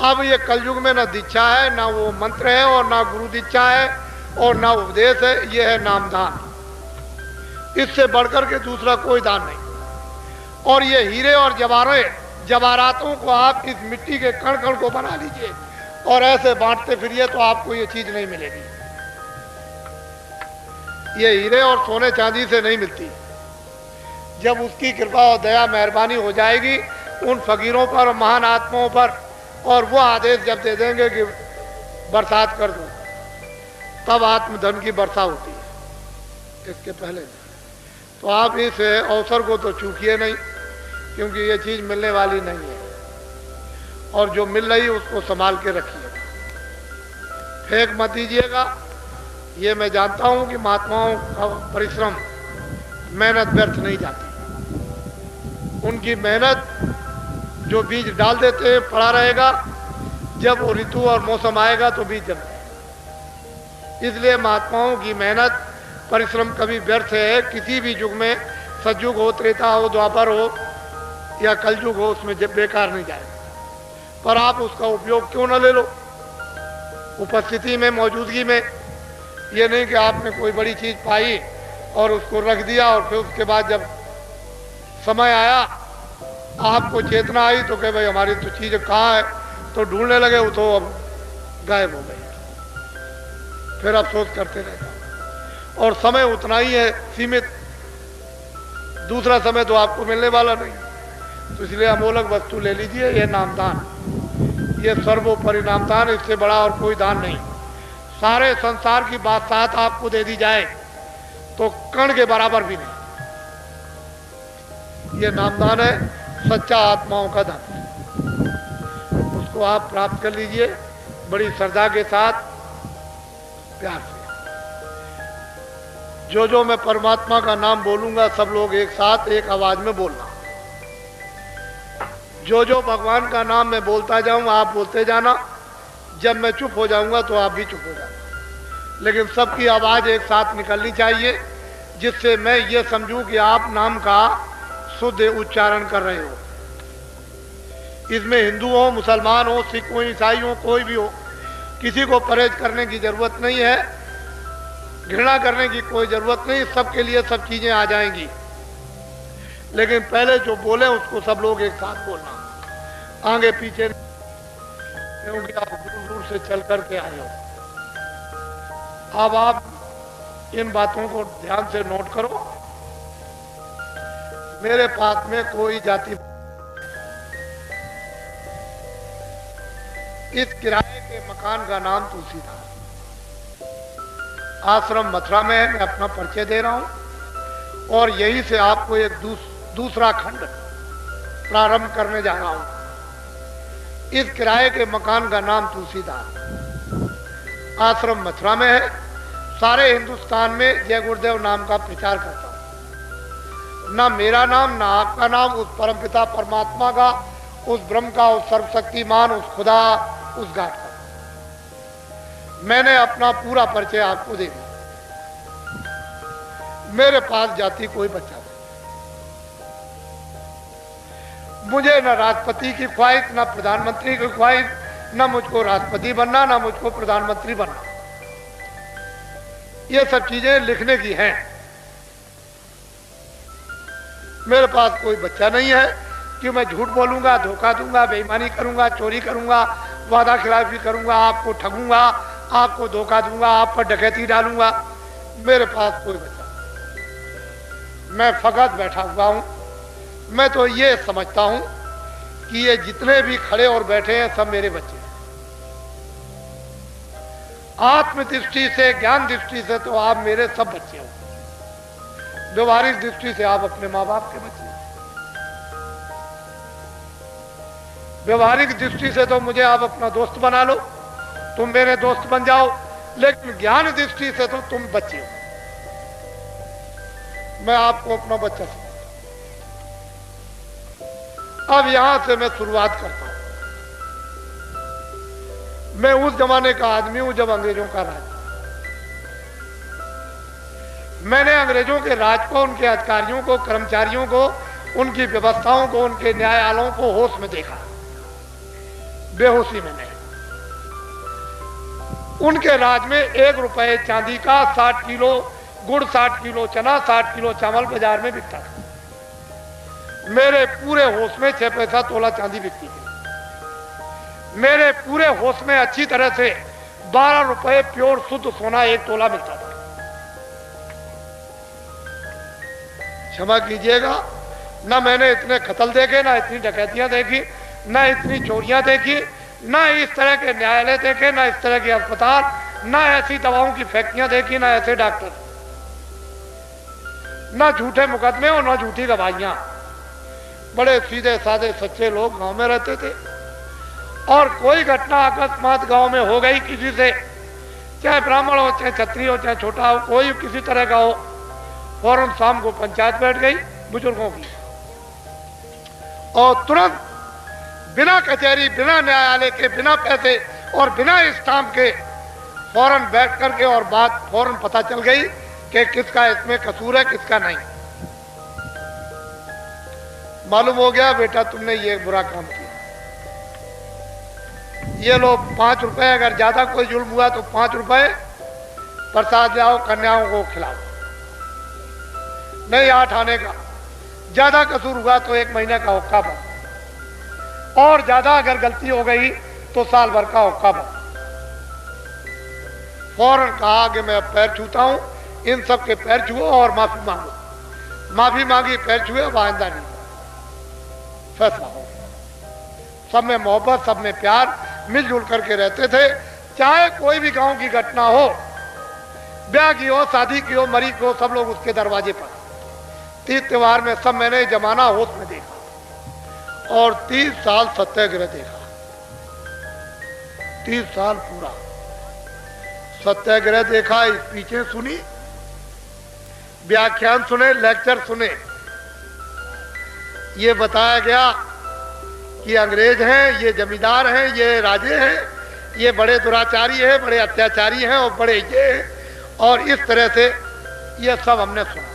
S1: अब ये कलयुग में ना दीक्षा है, ना वो मंत्र है, और ना गुरु दीक्षा है, और ना उपदेश है। ये है नामदान। इससे बढ़कर के दूसरा कोई दान नहीं। और ये हीरे और जवाहरातों को आप इस मिट्टी के कण कण को बना लीजिए और ऐसे बांटते फिरिए तो आपको ये चीज नहीं मिलेगी। ये हीरे और सोने चांदी से नहीं मिलती। जब उसकी कृपा और दया मेहरबानी हो जाएगी उन फकीरों पर, महान आत्माओं पर, और वो आदेश जब दे देंगे कि बरसात कर दो, तब आत्मधन की वर्षा होती है। इसके पहले। तो आप इस अवसर को तो चूकिए नहीं, क्योंकि ये चीज़ मिलने वाली नहीं है, और जो मिल रही उसको संभाल के रखिएगा, फेंक मत दीजिएगा। ये मैं जानता हूं कि महात्माओं का परिश्रम, मेहनत व्यर्थ नहीं जाती। उनकी मेहनत, जो बीज डाल देते हैं पड़ा रहेगा, जब वो ऋतु और मौसम आएगा तो बीज जम जाएगा। इसलिए महात्माओं की मेहनत परिश्रम कभी व्यर्थ है किसी भी युग में, सतयुग हो, त्रेता हो, द्वापर हो या कलयुग हो, उसमें जब बेकार नहीं जाएगा। पर आप उसका उपयोग क्यों न ले लो उपस्थिति में, मौजूदगी में। ये नहीं कि आपने कोई बड़ी चीज पाई और उसको रख दिया और फिर उसके बाद जब समय आया आपको चेतना आई तो कहे भाई हमारी तो चीज कहाँ है, तो ढूंढने लगे, वो तो अब गायब हो गई, फिर अफसोस करते रहते। और समय उतना ही है सीमित, दूसरा समय तो आपको मिलने वाला नहीं। तो इसलिए अमोलक वस्तु ले लीजिए, ये नामदान, ये सर्वोपरि नामदान, इससे बड़ा और कोई दान नहीं। सारे संसार की बात साथ आपको दे दी जाए तो कण के बराबर भी नहीं। ये नामदान है, सच्चा आत्माओं का दान, उसको आप प्राप्त कर लीजिए बड़ी श्रद्धा के साथ, प्यार से। जो मैं परमात्मा का नाम बोलूंगा सब लोग एक साथ एक आवाज में बोलना। जो भगवान का नाम मैं बोलता जाऊं आप बोलते जाना, जब मैं चुप हो जाऊंगा तो आप भी चुप हो जाना, लेकिन सबकी आवाज एक साथ निकलनी चाहिए, जिससे मैं ये समझूं कि आप नाम का शुद्ध उच्चारण कर रहे हो। इसमें हिंदू हो, मुसलमान हो, सिख हो, ईसाई हो, कोई भी हो, किसी को परहेज करने की जरूरत नहीं है, घृणा करने की कोई जरूरत नहीं, सबके लिए सब चीजें आ जाएंगी। लेकिन पहले जो बोले उसको सब लोग एक साथ बोलना, आगे पीछे, क्योंकि आप दूर दूर से चल करके आए हो। अब आप इन बातों को ध्यान से नोट करो। मेरे पास में कोई जाति, इस किराए के मकान का नाम तुलसीदास, आश्रम मथुरा में है। मैं अपना परिचय दे रहा हूं और यहीं से आपको एक दूसरा खंड प्रारंभ करने जा रहा हूं। इस किराए के मकान का नाम तुलसीदास, आश्रम मथुरा में है। सारे हिंदुस्तान में जय गुरुदेव नाम का प्रचार करता हूं। ना मेरा नाम ना आपका नाम, उस परमपिता परमात्मा का, उस ब्रह्म का, उस सर्वशक्तिमान, उस खुदा, उस गाठ का। मैंने अपना पूरा परिचय आपको दे दिया। मेरे पास जाति कोई बच्चा नहीं, मुझे न राष्ट्रपति की ख्वाहिश, न प्रधानमंत्री की ख्वाहिश, न मुझको राष्ट्रपति बनना, न मुझको प्रधानमंत्री बनना। ये सब चीजें लिखने की हैं। मेरे पास कोई बच्चा नहीं है कि मैं झूठ बोलूंगा, धोखा दूंगा, बेईमानी करूंगा, चोरी करूंगा, वादा खिलाफी करूंगा, आपको ठगूंगा, आपको धोखा दूंगा, आप पर डकैती डालूंगा। मेरे पास कोई बच्चा, मैं फकत बैठा हुआ हूं। मैं तो ये समझता हूं कि ये जितने भी खड़े और बैठे हैं सब मेरे बच्चे हैं। आत्म दृष्टि से, ज्ञान दृष्टि से तो आप मेरे सब बच्चे हो। व्यवहारिक दृष्टि से आप अपने माँ बाप के बच्चे हैं। व्यवहारिक दृष्टि से तो मुझे आप अपना दोस्त बना लो, तुम मेरे दोस्त बन जाओ, लेकिन ज्ञान दृष्टि से तो तुम बच्चे हो। मैं आपको अपना बच्चा समझता हूं। अब यहां से मैं शुरुआत करता हूं। मैं उस जमाने का आदमी हूं जब अंग्रेजों का राज, मैंने अंग्रेजों के राज को, उनके अधिकारियों को, कर्मचारियों को, उनकी व्यवस्थाओं को, उनके न्यायालयों को होश में देखा, बेहोशी में नहीं। उनके राज में 1 रुपए चांदी का 60 किलो गुड़, 60 किलो चना, 60 किलो चावल बाजार में बिकता था। मेरे पूरे होश में 6 पैसा तोला चांदी बिकती थी। मेरे पूरे होश में अच्छी तरह से 12 रुपए प्योर शुद्ध सोना 1 तोला मिलता था। क्षमा कीजिएगा, ना मैंने इतने कत्ल देखे, ना इतनी डकैतियां देखी, ना इतनी चोरियां देखी, ना इस तरह के न्यायालय देखे, ना इस तरह के अस्पताल, ना ऐसी दवाओं की फैक्ट्रियां देखी, ना ऐसे डॉक्टर। ना झूठे मुकदमे और ना झूठी गवाहियां। बड़े सीधे साधे सच्चे लोग गांव में रहते थे। और कोई घटना अकस्मात गांव में हो गई किसी से, चाहे ब्राह्मण हो, चाहे क्षत्रिय हो, चाहे छोटा हो, कोई किसी तरह का हो, फौरन शाम को पंचायत बैठ गई बुजुर्गों की, और तुरंत बिना कचहरी, बिना न्यायालय के, बिना पैसे और बिना स्टाम्प के फौरन बैठ करके और बात फौरन पता चल गई कि किसका इसमें कसूर है, किसका नहीं। मालूम हो गया बेटा तुमने ये बुरा काम किया, ये लो 5 रुपए, अगर ज्यादा कोई जुल्म हुआ तो 5 रुपए प्रसाद लाओ, कन्याओं को खिलाओ, नहीं 8 आने का। ज्यादा कसूर हुआ तो 1 महीने का हुक्का बंद, और ज्यादा अगर गलती हो गई तो साल भर का हुक्का बंद। फौरन कहा कि मैं पैर छूता हूं, इन सब के पैर छुओ और माफी मांगो। माफी मांगी, पैर छुए, आइंदा नहीं। फैसला हो, सब में मोहब्बत, सब में प्यार, मिलजुल करके रहते थे। चाहे कोई भी गांव की घटना हो, ब्याह की हो, शादी की हो, मरी की हो, सब लोग उसके दरवाजे पर। 30 त्योहार में सब मैंने जमाना होश में देखा, और 30 साल सत्याग्रह देखा। 30 साल पूरा सत्याग्रह देखा, स्पीचें सुनी, व्याख्यान सुने, लेक्चर सुने। ये बताया गया कि अंग्रेज हैं, ये जमींदार हैं, ये राजे हैं, ये बड़े दुराचारी हैं, बड़े अत्याचारी हैं, और बड़े ये हैं, और इस तरह से ये सब हमने सुना।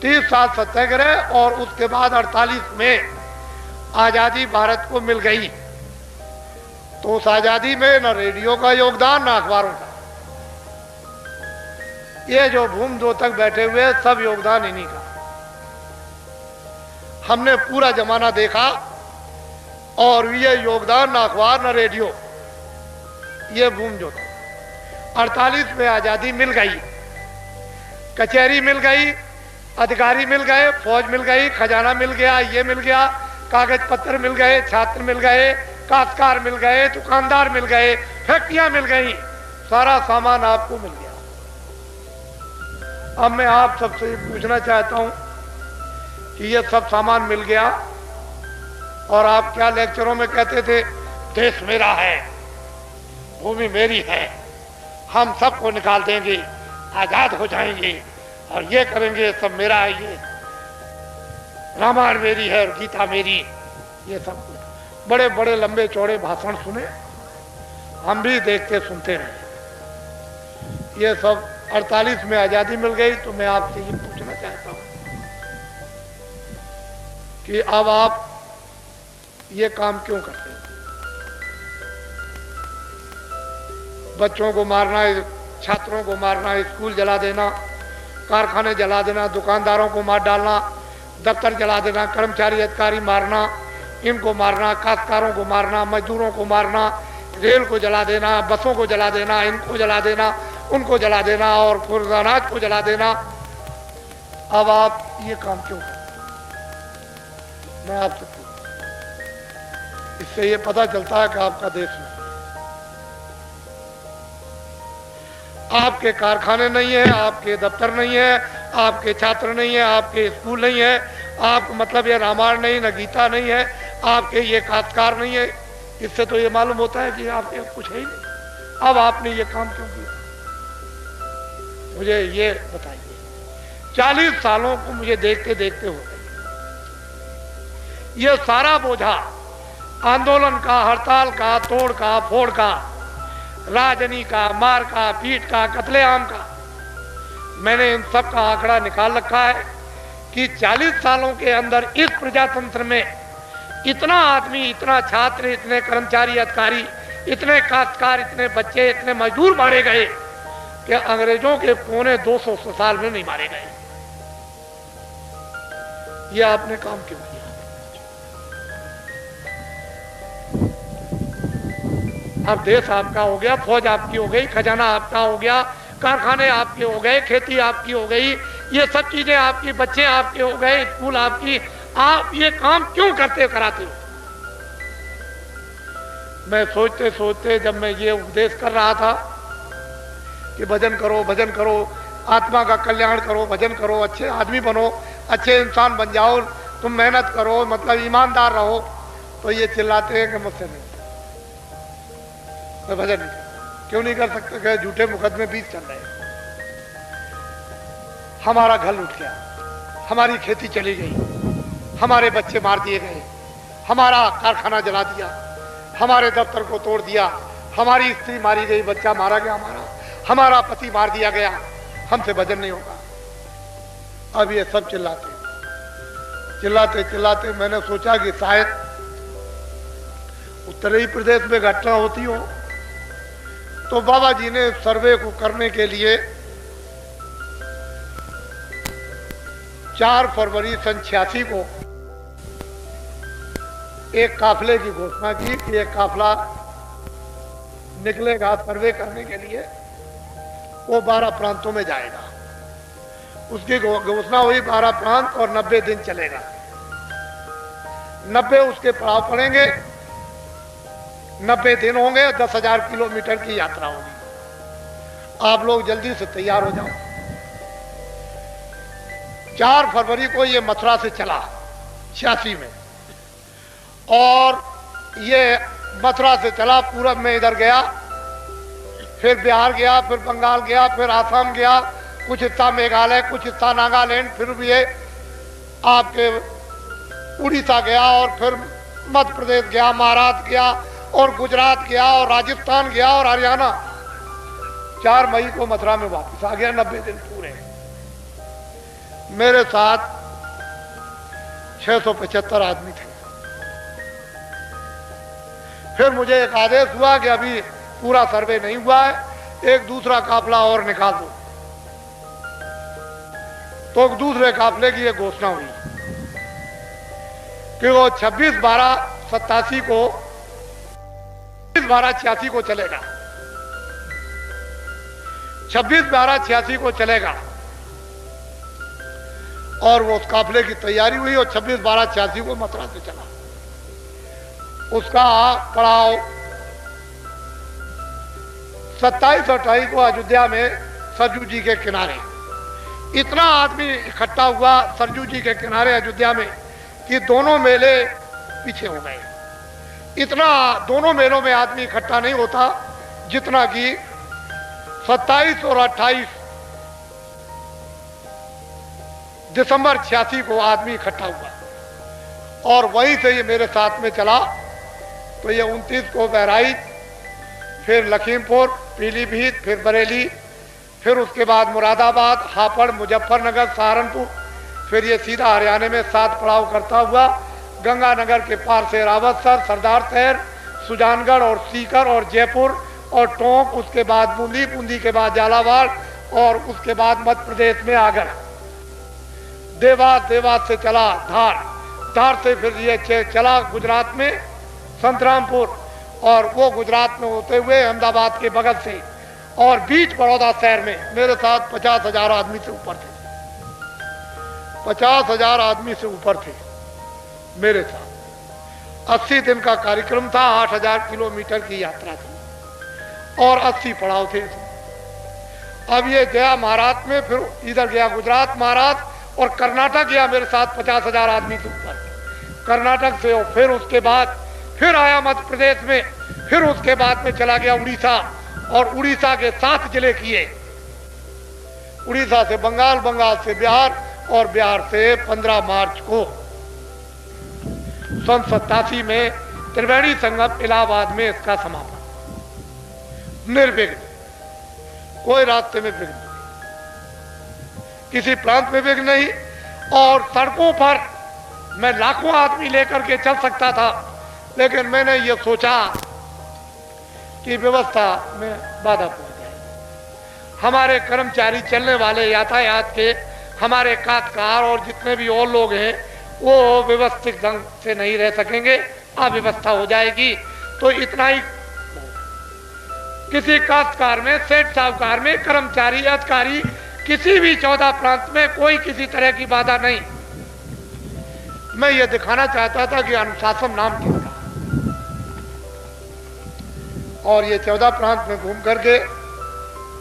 S1: 30 साल सत्याग्रह, और उसके बाद 48 में आजादी भारत को मिल गई। तो उस आजादी में न रेडियो का योगदान, न अखबारों का। ये जो भूम दो तक बैठे हुए सब योगदान इन्हीं का। हमने पूरा जमाना देखा, और ये योगदान न अखबार न रेडियो, ये भूम जो था। 48 में आजादी मिल गई, कचहरी मिल गई, अधिकारी मिल गए, फौज मिल गई, खजाना मिल गया, ये मिल गया, कागज पत्र मिल गए, छात्र मिल गए, काश्तकार मिल गए, दुकानदार मिल गए, फैक्ट्रियां मिल गई, सारा सामान आपको मिल गया। अब मैं आप सबसे पूछना चाहता हूं कि ये सब सामान मिल गया, और आप क्या लेक्चरों में कहते थे, देश मेरा है, भूमि मेरी है, हम सबको निकाल देंगे, आजाद हो जाएंगे, और ये करेंगे, सब मेरा है, ये रामायण मेरी है और गीता मेरी। ये सब बड़े बड़े लंबे चौड़े भाषण सुने, हम भी देखते सुनते रहे। ये सब 48 में आजादी मिल गई। तो मैं आपसे ये पूछना चाहता हूं कि अब आप ये काम क्यों करते हैं? बच्चों को मारना, छात्रों को मारना, स्कूल जला देना, कारखाने जला देना, दुकानदारों को मार डालना, दफ्तर जला देना, कर्मचारी अधिकारी मारना, इनको मारना, काश्तकारों को मारना, मजदूरों को मारना, रेल को जला देना, बसों को जला देना, इनको जला देना, उनको जला देना, और फिर अनाज को जला देना। अब आप ये काम क्यों करते? मैं आपसे पूछूं, इससे ये पता चलता है कि आपका देश में आपके कारखाने नहीं है, आपके दफ्तर नहीं है, आपके छात्र नहीं है, आपके स्कूल नहीं है, आप मतलब ये रामायण नहीं, न गीता नहीं है, आपके ये काश्तकार नहीं है। इससे तो ये मालूम होता है कि आपके कुछ है ही नहीं। अब आपने ये काम क्यों किया? मुझे ये बताइए। 40 सालों को मुझे देखते देखते हो गए। ये सारा बोझा आंदोलन का, हड़ताल का, तोड़ का, फोड़ का, राजनी का, मार का, पीट का, कत्लेआम का, मैंने इन सब का आंकड़ा निकाल रखा है कि 40 सालों के अंदर इस प्रजातंत्र में इतना आदमी, इतना छात्र, इतने कर्मचारी अधिकारी, इतने काश्तकार, इतने बच्चे, इतने मजदूर मारे गए कि अंग्रेजों के पौने 200 साल में नहीं मारे गए। ये आपने काम क्यों किया? अब देश आपका हो गया, फौज आपकी हो गई, खजाना आपका हो गया, कारखाने आपके हो गए, खेती आपकी हो गई, ये सब चीजें आपकी, बच्चे आपके हो गए, स्कूल आपकी। आप ये काम क्यों करते कराते हो? मैं सोचते सोचते जब मैं ये उपदेश कर रहा था, कि भजन करो, भजन करो, आत्मा का कल्याण करो, भजन करो, अच्छे आदमी बनो, अच्छे इंसान बन जाओ, तुम मेहनत करो, मतलब ईमानदार रहो। तो ये चिल्लाते हैं कि मुझसे नहीं, मैं भजन नहीं कर। क्यों नहीं कर सकते? कि झूठे मुकदमे 20 चल रहे हैं। हमारा घर लूट गया, हमारी खेती चली गई, हमारे बच्चे मार दिए गए, हमारा कारखाना जला दिया, हमारे दफ्तर को तोड़ दिया, हमारी स्त्री मारी गई, बच्चा मारा गया, हमारा पति मार दिया गया, हमसे भजन नहीं होगा। अब ये सब चिल्लाते चिल्लाते चिल्लाते मैंने सोचा कि शायद उत्तरी प्रदेश में घटना होती हो। तो बाबा जी ने सर्वे को करने के लिए 4 फरवरी सन 86 को एक काफले की घोषणा की कि एक काफला निकलेगा सर्वे करने के लिए, वो 12 प्रांतों में जाएगा। उसकी घोषणा हुई 12 प्रांत और 90 दिन चलेगा। 90 उसके पड़ाव पड़ेंगे, 90 दिन होंगे, 10,000 किलोमीटर की यात्रा होगी। आप लोग जल्दी से तैयार हो जाओ। 4 फरवरी को ये मथुरा से चला 86 में, और ये मथुरा से चला, पूरब में इधर गया, फिर बिहार गया, फिर बंगाल गया, फिर आसाम गया, कुछ हिस्सा मेघालय, कुछ हिस्सा नागालैंड, फिर भी ये आपके उड़ीसा गया, और फिर मध्य प्रदेश गया, महाराष्ट्र गया, और गुजरात गया, और राजस्थान गया, और हरियाणा। 4 मई को मथुरा में वापस आ गया, 90 दिन पूरे। मेरे साथ 675 आदमी थे। फिर मुझे एक आदेश हुआ कि अभी पूरा सर्वे नहीं हुआ है, एक दूसरा काफला और निकाल दो। तो दूसरे काफले की एक घोषणा हुई कि वो 26/12/87 को 26/12/86 को चलेगा, 26/12/86 को चलेगा। और वो उस काफले की तैयारी हुई और 26/12/86 को मथुरा से चला। उसका पड़ाव 27 और 28 को अयोध्या में सरजू जी के किनारे। इतना आदमी इकट्ठा हुआ सरजू जी के किनारे अयोध्या में कि दोनों मेले पीछे हो गए। इतना दोनों मेलों में आदमी इकट्ठा नहीं होता जितना कि 27 और 28 दिसंबर 86 को आदमी इकट्ठा हुआ। और वहीं से ये मेरे साथ में चला। तो ये 29 को बहराइच, फिर लखीमपुर, पीलीभीत, फिर बरेली, फिर उसके बाद मुरादाबाद, हापड़, मुजफ्फरनगर, सहारनपुर, फिर ये सीधा हरियाणा में 7 पड़ाव करता हुआ गंगानगर के पार से रावतसर, सरदार शहर, सुजानगढ़ और सीकर और जयपुर और टोंक, उसके बाद बूंदी, बूंदी के बाद झालावाड़, और उसके बाद मध्य प्रदेश में आगरा, देवास, देवास से चला धार, धार से फिर ये चला गुजरात में संतरामपुर, और वो गुजरात में होते हुए अहमदाबाद के बगल से, और बीच बड़ौदा शहर में मेरे साथ 50,000 आदमी से ऊपर थे। 50,000 आदमी से ऊपर थे मेरे साथ। 80 दिन का कार्यक्रम था, 8,000 किलोमीटर की यात्रा थी और 80 पड़ाव थे। अब ये गया महाराष्ट्र में, फिर इधर गया गुजरात, महाराष्ट्र और कर्नाटक गया मेरे साथ 50,000 आदमी से ऊपर कर्नाटक से। और फिर उसके बाद फिर आया मध्य प्रदेश में, फिर उसके बाद में चला गया उड़ीसा, और उड़ीसा के 7 जिले किए। उड़ीसा से बंगाल, बंगाल से बिहार, और बिहार से 15 मार्च को सन 87 में त्रिवेणी संगम इलाहाबाद में इसका समापन निर्विघ्न, कोई रास्ते में विघ्न नहीं, किसी प्रांत में विघ्न नहीं। और सड़कों पर मैं लाखों आदमी लेकर के चल सकता था, लेकिन मैंने ये सोचा कि व्यवस्था में बाधा पहुंच जाए। हमारे कर्मचारी, चलने वाले, यातायात के हमारे कातकार और जितने भी और लोग हैं, वो व्यवस्थित ढंग से नहीं रह सकेंगे, अव्यवस्था हो जाएगी। तो इतना ही, किसी काश्तकार में, सेठ साहूकार में, कर्मचारी, अधिकारी, किसी भी 14 प्रांत में कोई किसी तरह की बाधा नहीं। मैं ये दिखाना चाहता था कि अनुशासन नाम किसका। और ये 14 प्रांत में घूम करके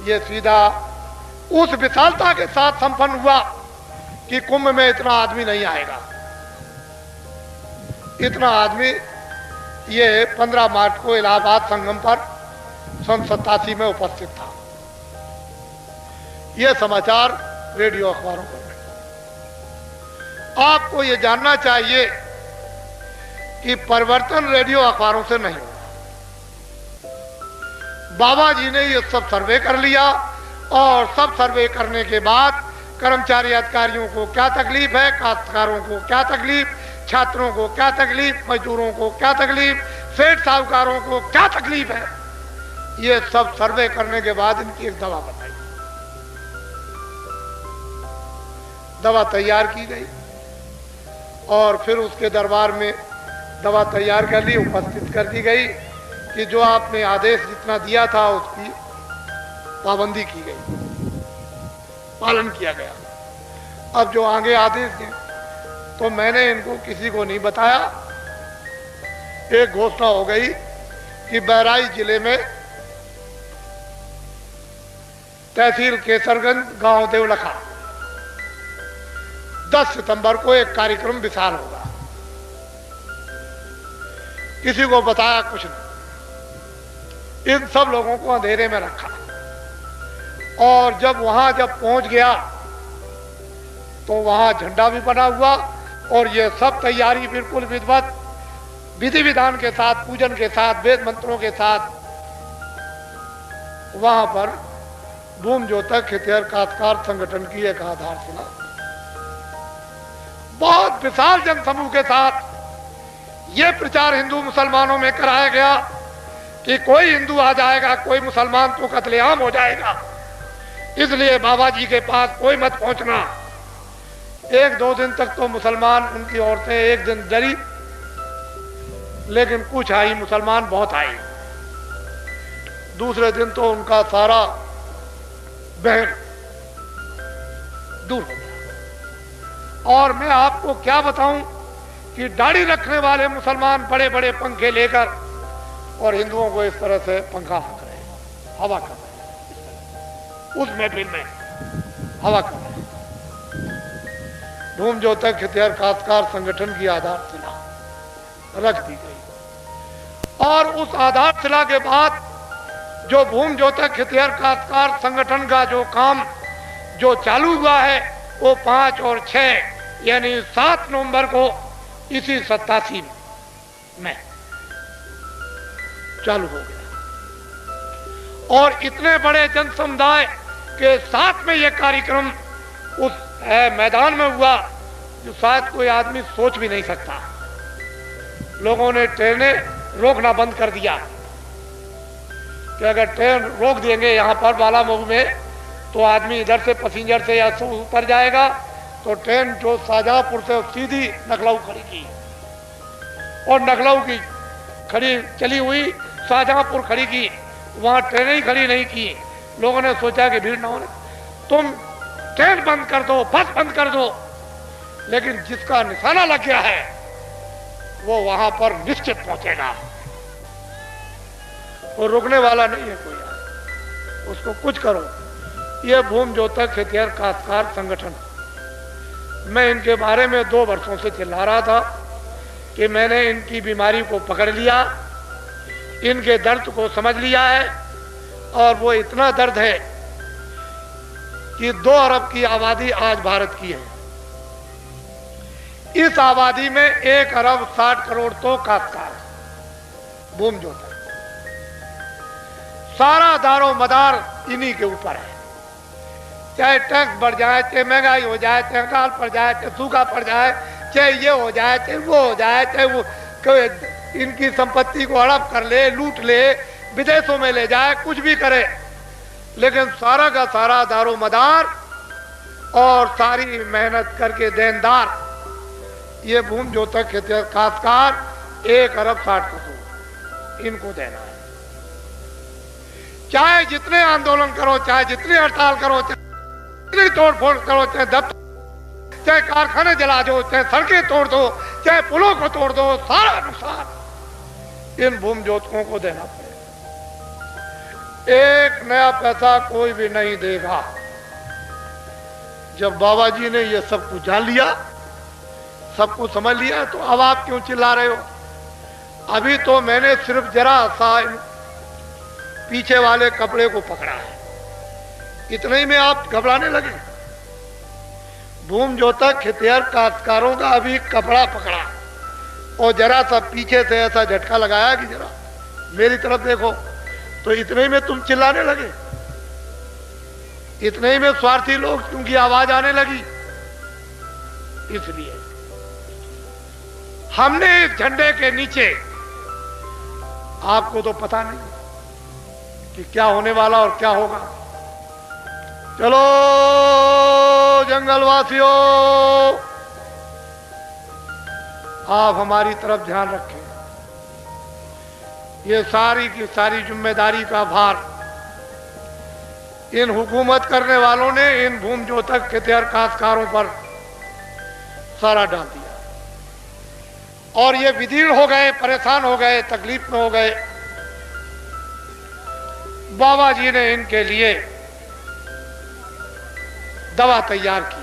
S1: ये सीधा उस विशालता के साथ संपन्न हुआ कि कुंभ में इतना आदमी नहीं आएगा। इतना आदमी ये 15 मार्च को इलाहाबाद संगम पर सन 87 में उपस्थित था। यह समाचार रेडियो अखबारों पर नहीं। आपको यह जानना चाहिए कि परिवर्तन रेडियो अखबारों से नहीं हुआ। बाबा जी ने यह सब सर्वे कर लिया और सब सर्वे करने के बाद कर्मचारी अधिकारियों को क्या तकलीफ है, काश्तकारों को क्या तकलीफ, छात्रों को क्या तकलीफ, मजदूरों को क्या तकलीफ, सेठ साहूकारों को क्या तकलीफ है, ये सब सर्वे करने के बाद इनकी एक दवा बताई। दवा तैयार की गई और फिर उसके दरबार में दवा तैयार कर ली, उपस्थित कर दी गई कि जो आपने आदेश जितना दिया था उसकी पाबंदी की गई, पालन किया गया। अब जो आगे आदेश दें तो मैंने इनको किसी को नहीं बताया। एक घोषणा हो गई कि बहराइच जिले में तहसील केसरगंज, गांव देवलखा 10 सितंबर को एक कार्यक्रम विशाल होगा। किसी को बताया कुछ नहीं। इन सब लोगों को अंधेरे में रखा और जब पहुंच गया तो वहां झंडा भी बना हुआ और ये सब तैयारी बिल्कुल विधिवत, विधि विधान के साथ, पूजन के साथ, वेद मंत्रों के साथ वहां पर भूम ज्योतक हितैषी काश्तकार संगठन की एक आधारशिला बहुत विशाल जनसमूह के साथ यह प्रचार हिंदू मुसलमानों में कराया गया कि कोई हिंदू आ जाएगा, कोई मुसलमान तो कत्लेआम हो जाएगा, इसलिए बाबा जी के पास कोई मत पहुंचना। 1-2 दिन तक तो मुसलमान, उनकी औरतें एक दिन डरी, लेकिन कुछ आई, मुसलमान बहुत आई। दूसरे दिन तो उनका सारा बहन दूर हो गया। और मैं आपको क्या बताऊं कि दाढ़ी रखने वाले मुसलमान बड़े बड़े पंखे लेकर और हिंदुओं को इस तरह से पंखा हाँक रहे हैं, हवा कर रहे हैं, उस महफिल में हवा कर रहे हैं। भूम ज्योतक हितैषी काश्तकार संगठन की आधारशिला रख दी गई और उस आधारशिला के बाद जो भूम ज्योतक हितैषी काश्तकार संगठन का जो काम जो चालू हुआ है वो 5 और 6 यानी 7 नवंबर को इसी 87 में चालू हो गया। और इतने बड़े जन समुदाय के साथ में यह कार्यक्रम उस मैदान में हुआ जो शायद कोई आदमी सोच भी नहीं सकता। लोगों ने ट्रेनें रोकना बंद कर दिया कि अगर ट्रेन रोक देंगे यहाँ पर बालामऊ में तो आदमी इधर से पैसेंजर से या ऊपर जाएगा, तो ट्रेन जो शाहजहांपुर से सीधी लखनऊ खड़ी की और लखनऊ की खड़ी चली हुई शाहजहांपुर खड़ी की, वहां ट्रेनें ही खड़ी नहीं की। लोगों ने सोचा कि भीड़ ना होने, तुम ट्रेन बंद कर दो, बस बंद कर दो, लेकिन जिसका निशाना लग गया है वो वहां पर निश्चित पहुंचेगा, वो रुकने वाला नहीं है कोई, उसको कुछ करो। ये भूम ज्योतक हितैषी काश्तकार संगठन, मैं इनके बारे में 2 वर्षों से चिल्ला रहा था कि मैंने इनकी बीमारी को पकड़ लिया, इनके दर्द को समझ लिया है और वो इतना दर्द है कि 2 अरब की आबादी आज भारत की है। इस आबादी में 1 अरब 60 करोड़ तो काश्तकार है। भूम ज्योतक सारा दारो मदार इन्हीं के ऊपर है। चाहे टैक्स बढ़ जाए, चाहे महंगाई हो जाए, चाहे अकाल पड़ जाए, चाहे सूखा पड़ जाए, चाहे ये हो जाए, चाहे वो हो जाए, चाहे वो इनकी संपत्ति को हड़प कर ले, लूट ले, विदेशों में ले जाए, कुछ भी करे, लेकिन सारा का सारा दारो मदार और सारी मेहनत करके देनदार ये भूम ज्योतक हितैषी काश्तकार 1 अरब 60 करोड़ इनको देना है। चाहे जितने आंदोलन करो, चाहे जितनी हड़ताल करो, जितनी तोड़फोड़ करो, चाहे दफ्तर, चाहे कारखाने जला दो, चाहे सड़कें तोड़ दो, चाहे पुलों को तोड़ दो, सारा नुकसान इन भूम ज्योतकों को देना पड़ेगा। एक नया पैसा कोई भी नहीं देगा। जब बाबा जी ने ये सब कुछ जान लिया, सब कुछ समझ लिया, तो अब आप क्यों चिल्ला रहे हो? अभी तो मैंने सिर्फ जरा सा पीछे वाले कपड़े को पकड़ा है, इतने ही में आप घबराने लगे। भूम जोतक खेतिहर काश्तकारों का अभी कपड़ा पकड़ा और जरा सा पीछे से ऐसा झटका लगाया कि जरा मेरी तरफ देखो, तो इतने ही में तुम चिल्लाने लगे। इतने ही में स्वार्थी लोग क्योंकि आवाज आने लगी। इसलिए हमने इस झंडे के नीचे, आपको तो पता नहीं कि क्या होने वाला और क्या होगा। चलो जंगलवासियों, आप हमारी तरफ ध्यान रखें। ये सारी की सारी जिम्मेदारी का भार इन हुकूमत करने वालों ने इन भूम जोतक खेतिहर काश्तकारों पर सारा डाल दिया और ये विदीर्ण हो गए, परेशान हो गए, तकलीफ में हो गए। बाबा जी ने इनके लिए दवा तैयार की है।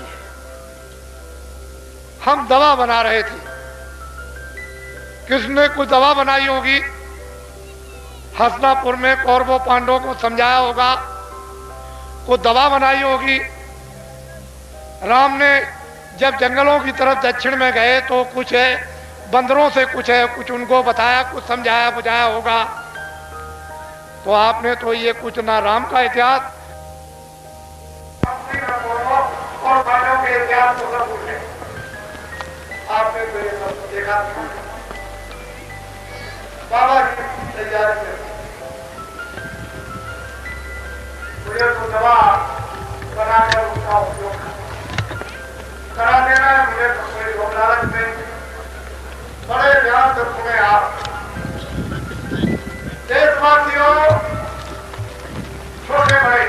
S1: हम दवा बना रहे थे, किसने कुछ दवा बनाई होगी। हसनापुर में कौरवों पांडवों को समझाया होगा, को दवा बनाई होगी। राम ने जब जंगलों की तरफ दक्षिण में गए तो कुछ है बंदरों से, कुछ है कुछ उनको बताया, कुछ समझाया बुझाया होगा। तो आपने तो ये कुछ ना राम का इतिहास और पांडवों के इतिहास को सब पूछे, आपने तो ये सब देखा। बाबा जी तैयारी में मुझे तो दवा बनाकर उसका उपयोग करा देना है। मुझे तो कोई घबराहट नहीं। बड़े ध्यान से सुने आप देशवासियों, छोटे बड़े,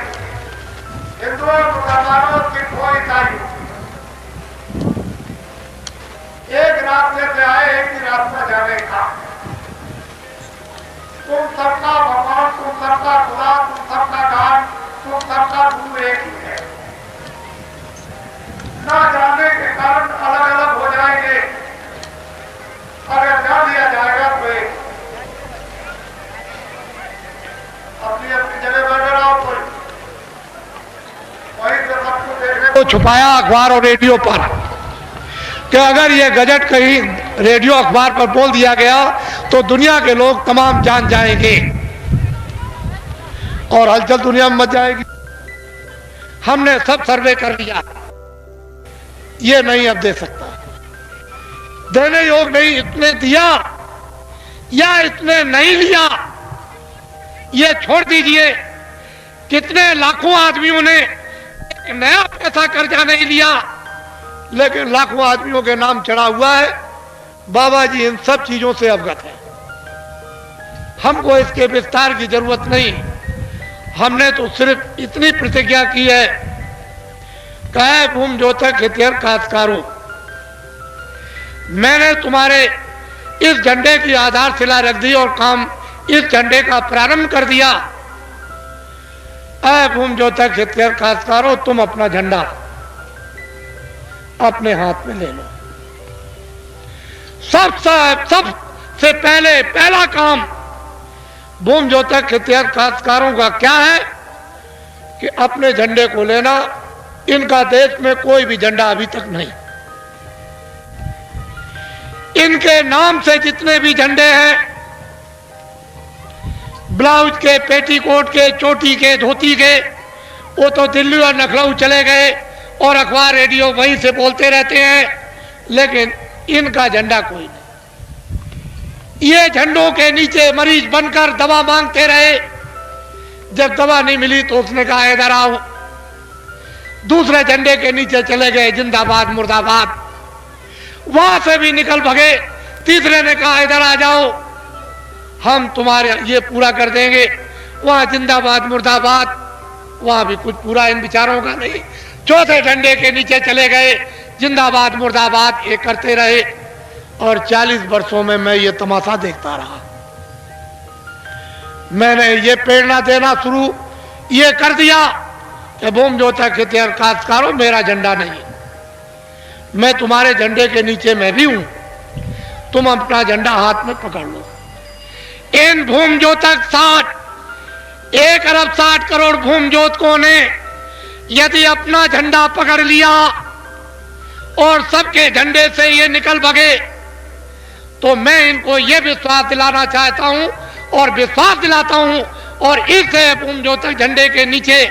S1: हिंदुओं मुसलमानों, सिखों ईसाइयों, एक रास्ते से आए, एक ही रास्ता जाने का। तुम सबका भगवान, तुम सबका खुदा, तुम सबका गान, तुम सबका गुरु एक ही है। ना जानने के कारण अलग अलग हो जाएंगे। अगर जान लिया जाएगा तो अपनी अपनी जगह बैठे रहो। कोई वहीं से सब कुछ देखने को छुपाया अखबार और रेडियो पर कि अगर ये गजट कहीं रेडियो अखबार पर बोल दिया गया तो दुनिया के लोग तमाम जान जाएंगे और हलचल दुनिया में मच जाएगी। हमने सब सर्वे कर लिया, ये नहीं अब दे सकता, देने योग नहीं। इतने दिया या इतने नहीं लिया, ये छोड़ दीजिए। कितने लाखों आदमियों ने एक नया पैसा कर्जा नहीं लिया, लेकिन लाखों आदमियों के नाम चढ़ा हुआ है। बाबा जी इन सब चीजों से अवगत है, हमको इसके विस्तार की जरूरत नहीं। हमने तो सिर्फ इतनी प्रतिज्ञा की है, कहे भूम जोतक खेतिहर काश्तकारों, मैंने तुम्हारे इस झंडे की आधारशिला रख दी और काम इस झंडे का प्रारंभ कर दिया। ऐ भूम जोतक खेतिहर काश्तकारों, तुम अपना झंडा अपने हाथ में ले लो। सबसे पहले पहला काम भूम जोतक खेतिहर काश्तकारों का क्या है कि अपने झंडे को लेना। इनका देश में कोई भी झंडा अभी तक नहीं। इनके नाम से जितने भी झंडे हैं, ब्लाउज के, पेटीकोट के, चोटी के, धोती के, वो तो दिल्ली और लखनऊ चले गए और अखबार रेडियो वहीं से बोलते रहते हैं, लेकिन इनका झंडा कोई नहीं। ये झंडों के नीचे मरीज बनकर दवा मांगते रहे। जब दवा नहीं मिली तो उसने कहा इधर आओ। दूसरे झंडे के नीचे चले गए, जिंदाबाद मुर्दाबाद, वहां से भी निकल भगे। तीसरे ने कहा इधर आ जाओ, हम तुम्हारे ये पूरा कर देंगे। वहां जिंदाबाद मुर्दाबाद, वहां भी कुछ पूरा इन विचारों का नहीं। चौथे झंडे के नीचे चले गए, जिंदाबाद मुर्दाबाद ये करते रहे। और 40 वर्षों में मैं ये तमाशा देखता रहा। मैंने ये प्रेरणा देना शुरू ये कर दिया कि भूम ज्योति खेतिहर काश्तकारों, मेरा झंडा नहीं, मैं तुम्हारे झंडे के नीचे मैं भी हूं, तुम अपना झंडा हाथ में पकड़ लो। इन भूम ज्योतक 1 अरब 60 करोड़ भूम ज्योतकों ने यदि अपना झंडा पकड़ लिया और सबके झंडे से ये निकल भगे, तो मैं इनको ये विश्वास दिलाना चाहता हूं और विश्वास दिलाता हूं और इस भूम ज्योतक झंडे के नीचे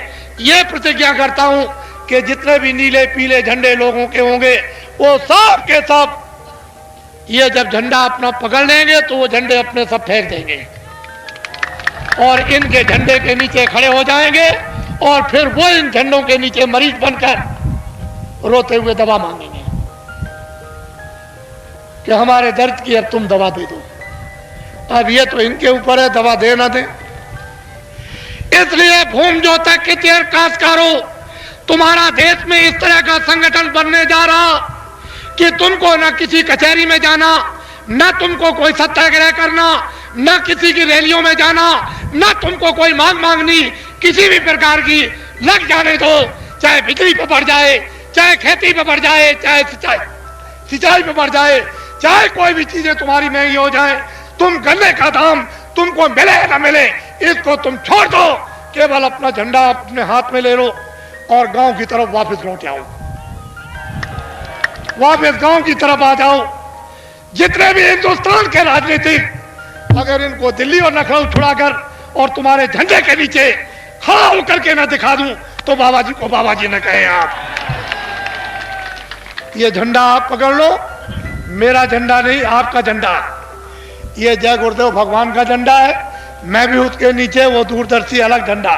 S1: ये प्रतिज्ञा करता हूं कि जितने भी नीले पीले झंडे लोगों के होंगे वो सब के सब ये जब झंडा अपना पकड़ लेंगे तो वो झंडे अपने सब फेंक देंगे और इनके झंडे के नीचे खड़े हो जाएंगे और फिर वो इन झंडों के नीचे मरीज बनकर रोते हुए दवा मांगेंगे कि हमारे दर्द की अब तुम दवा दे दो। अब ये तो इनके ऊपर है दवा दे ना दे। इसलिए भूम ज्योतक खेतिहर काश्तकारों, तुम्हारा देश में इस तरह का संगठन बनने जा रहा कि तुमको न किसी कचहरी में जाना, न तुमको कोई सत्याग्रह करना, न किसी की रैलियों में जाना, न तुमको कोई मांग मांगनी किसी भी प्रकार की, लग जाने दो, चाहे बिजली पे बढ़ जाए, चाहे खेती पे बढ़ जाए, चाहे सिंचाई पे बढ़ जाए, चाहे कोई भी चीजें तुम्हारी महंगी हो जाए, तुम गन्ने का दाम तुमको मिले ना मिले, इसको तुम छोड़ दो, केवल अपना झंडा अपने हाथ में ले लो और गांव की तरफ वापस लौट आओ, वापस गांव की तरफ आ जाओ। जितने भी हिंदुस्तान के राजनीतिक अगर इनको दिल्ली और लखनऊ छुड़ाकर और तुम्हारे झंडे के नीचे खड़ा होकर के ना दिखा दूं तो बाबा जी को बाबा जी न कहें आप। ये झंडा आप पकड़ लो, मेरा झंडा नहीं, आपका झंडा। ये जय गुरुदेव भगवान का झंडा है, मैं भी उसके नीचे वो दूरदर्शी अलग झंडा,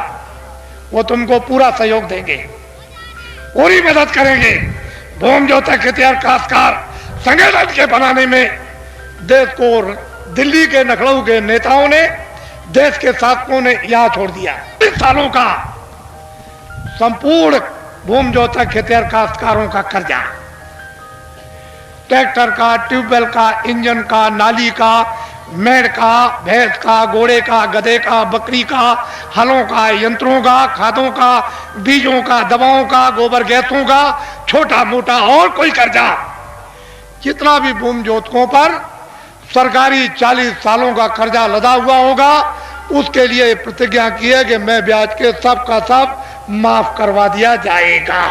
S1: वो तुमको पूरा सहयोग देंगे, पूरी मदद करेंगे। भूम ज्योतक खेतिहर काश्तकार संगठन के बनाने में देश को दिल्ली के लखनऊ के नेताओं ने, देश के शासकों ने यहां छोड़ दिया। 20 सालों का संपूर्ण भूम ज्योतक खेतिहर काश्तकारों का कर्जा, ट्रैक्टर का, ट्यूबवेल का, इंजन का, नाली का, मेड़ का, भैंस का, घोड़े का, गधे का, बकरी का, हलों का, यंत्रों का, खादों का, बीजों का, दवाओं का, गोबर गैसों का, छोटा मोटा और कोई कर्जा जितना भी भूम ज्योतकों पर सरकारी 40 सालों का कर्जा लदा हुआ होगा, उसके लिए प्रतिज्ञा की है कि मैं ब्याज के सब का सब माफ करवा दिया जाएगा।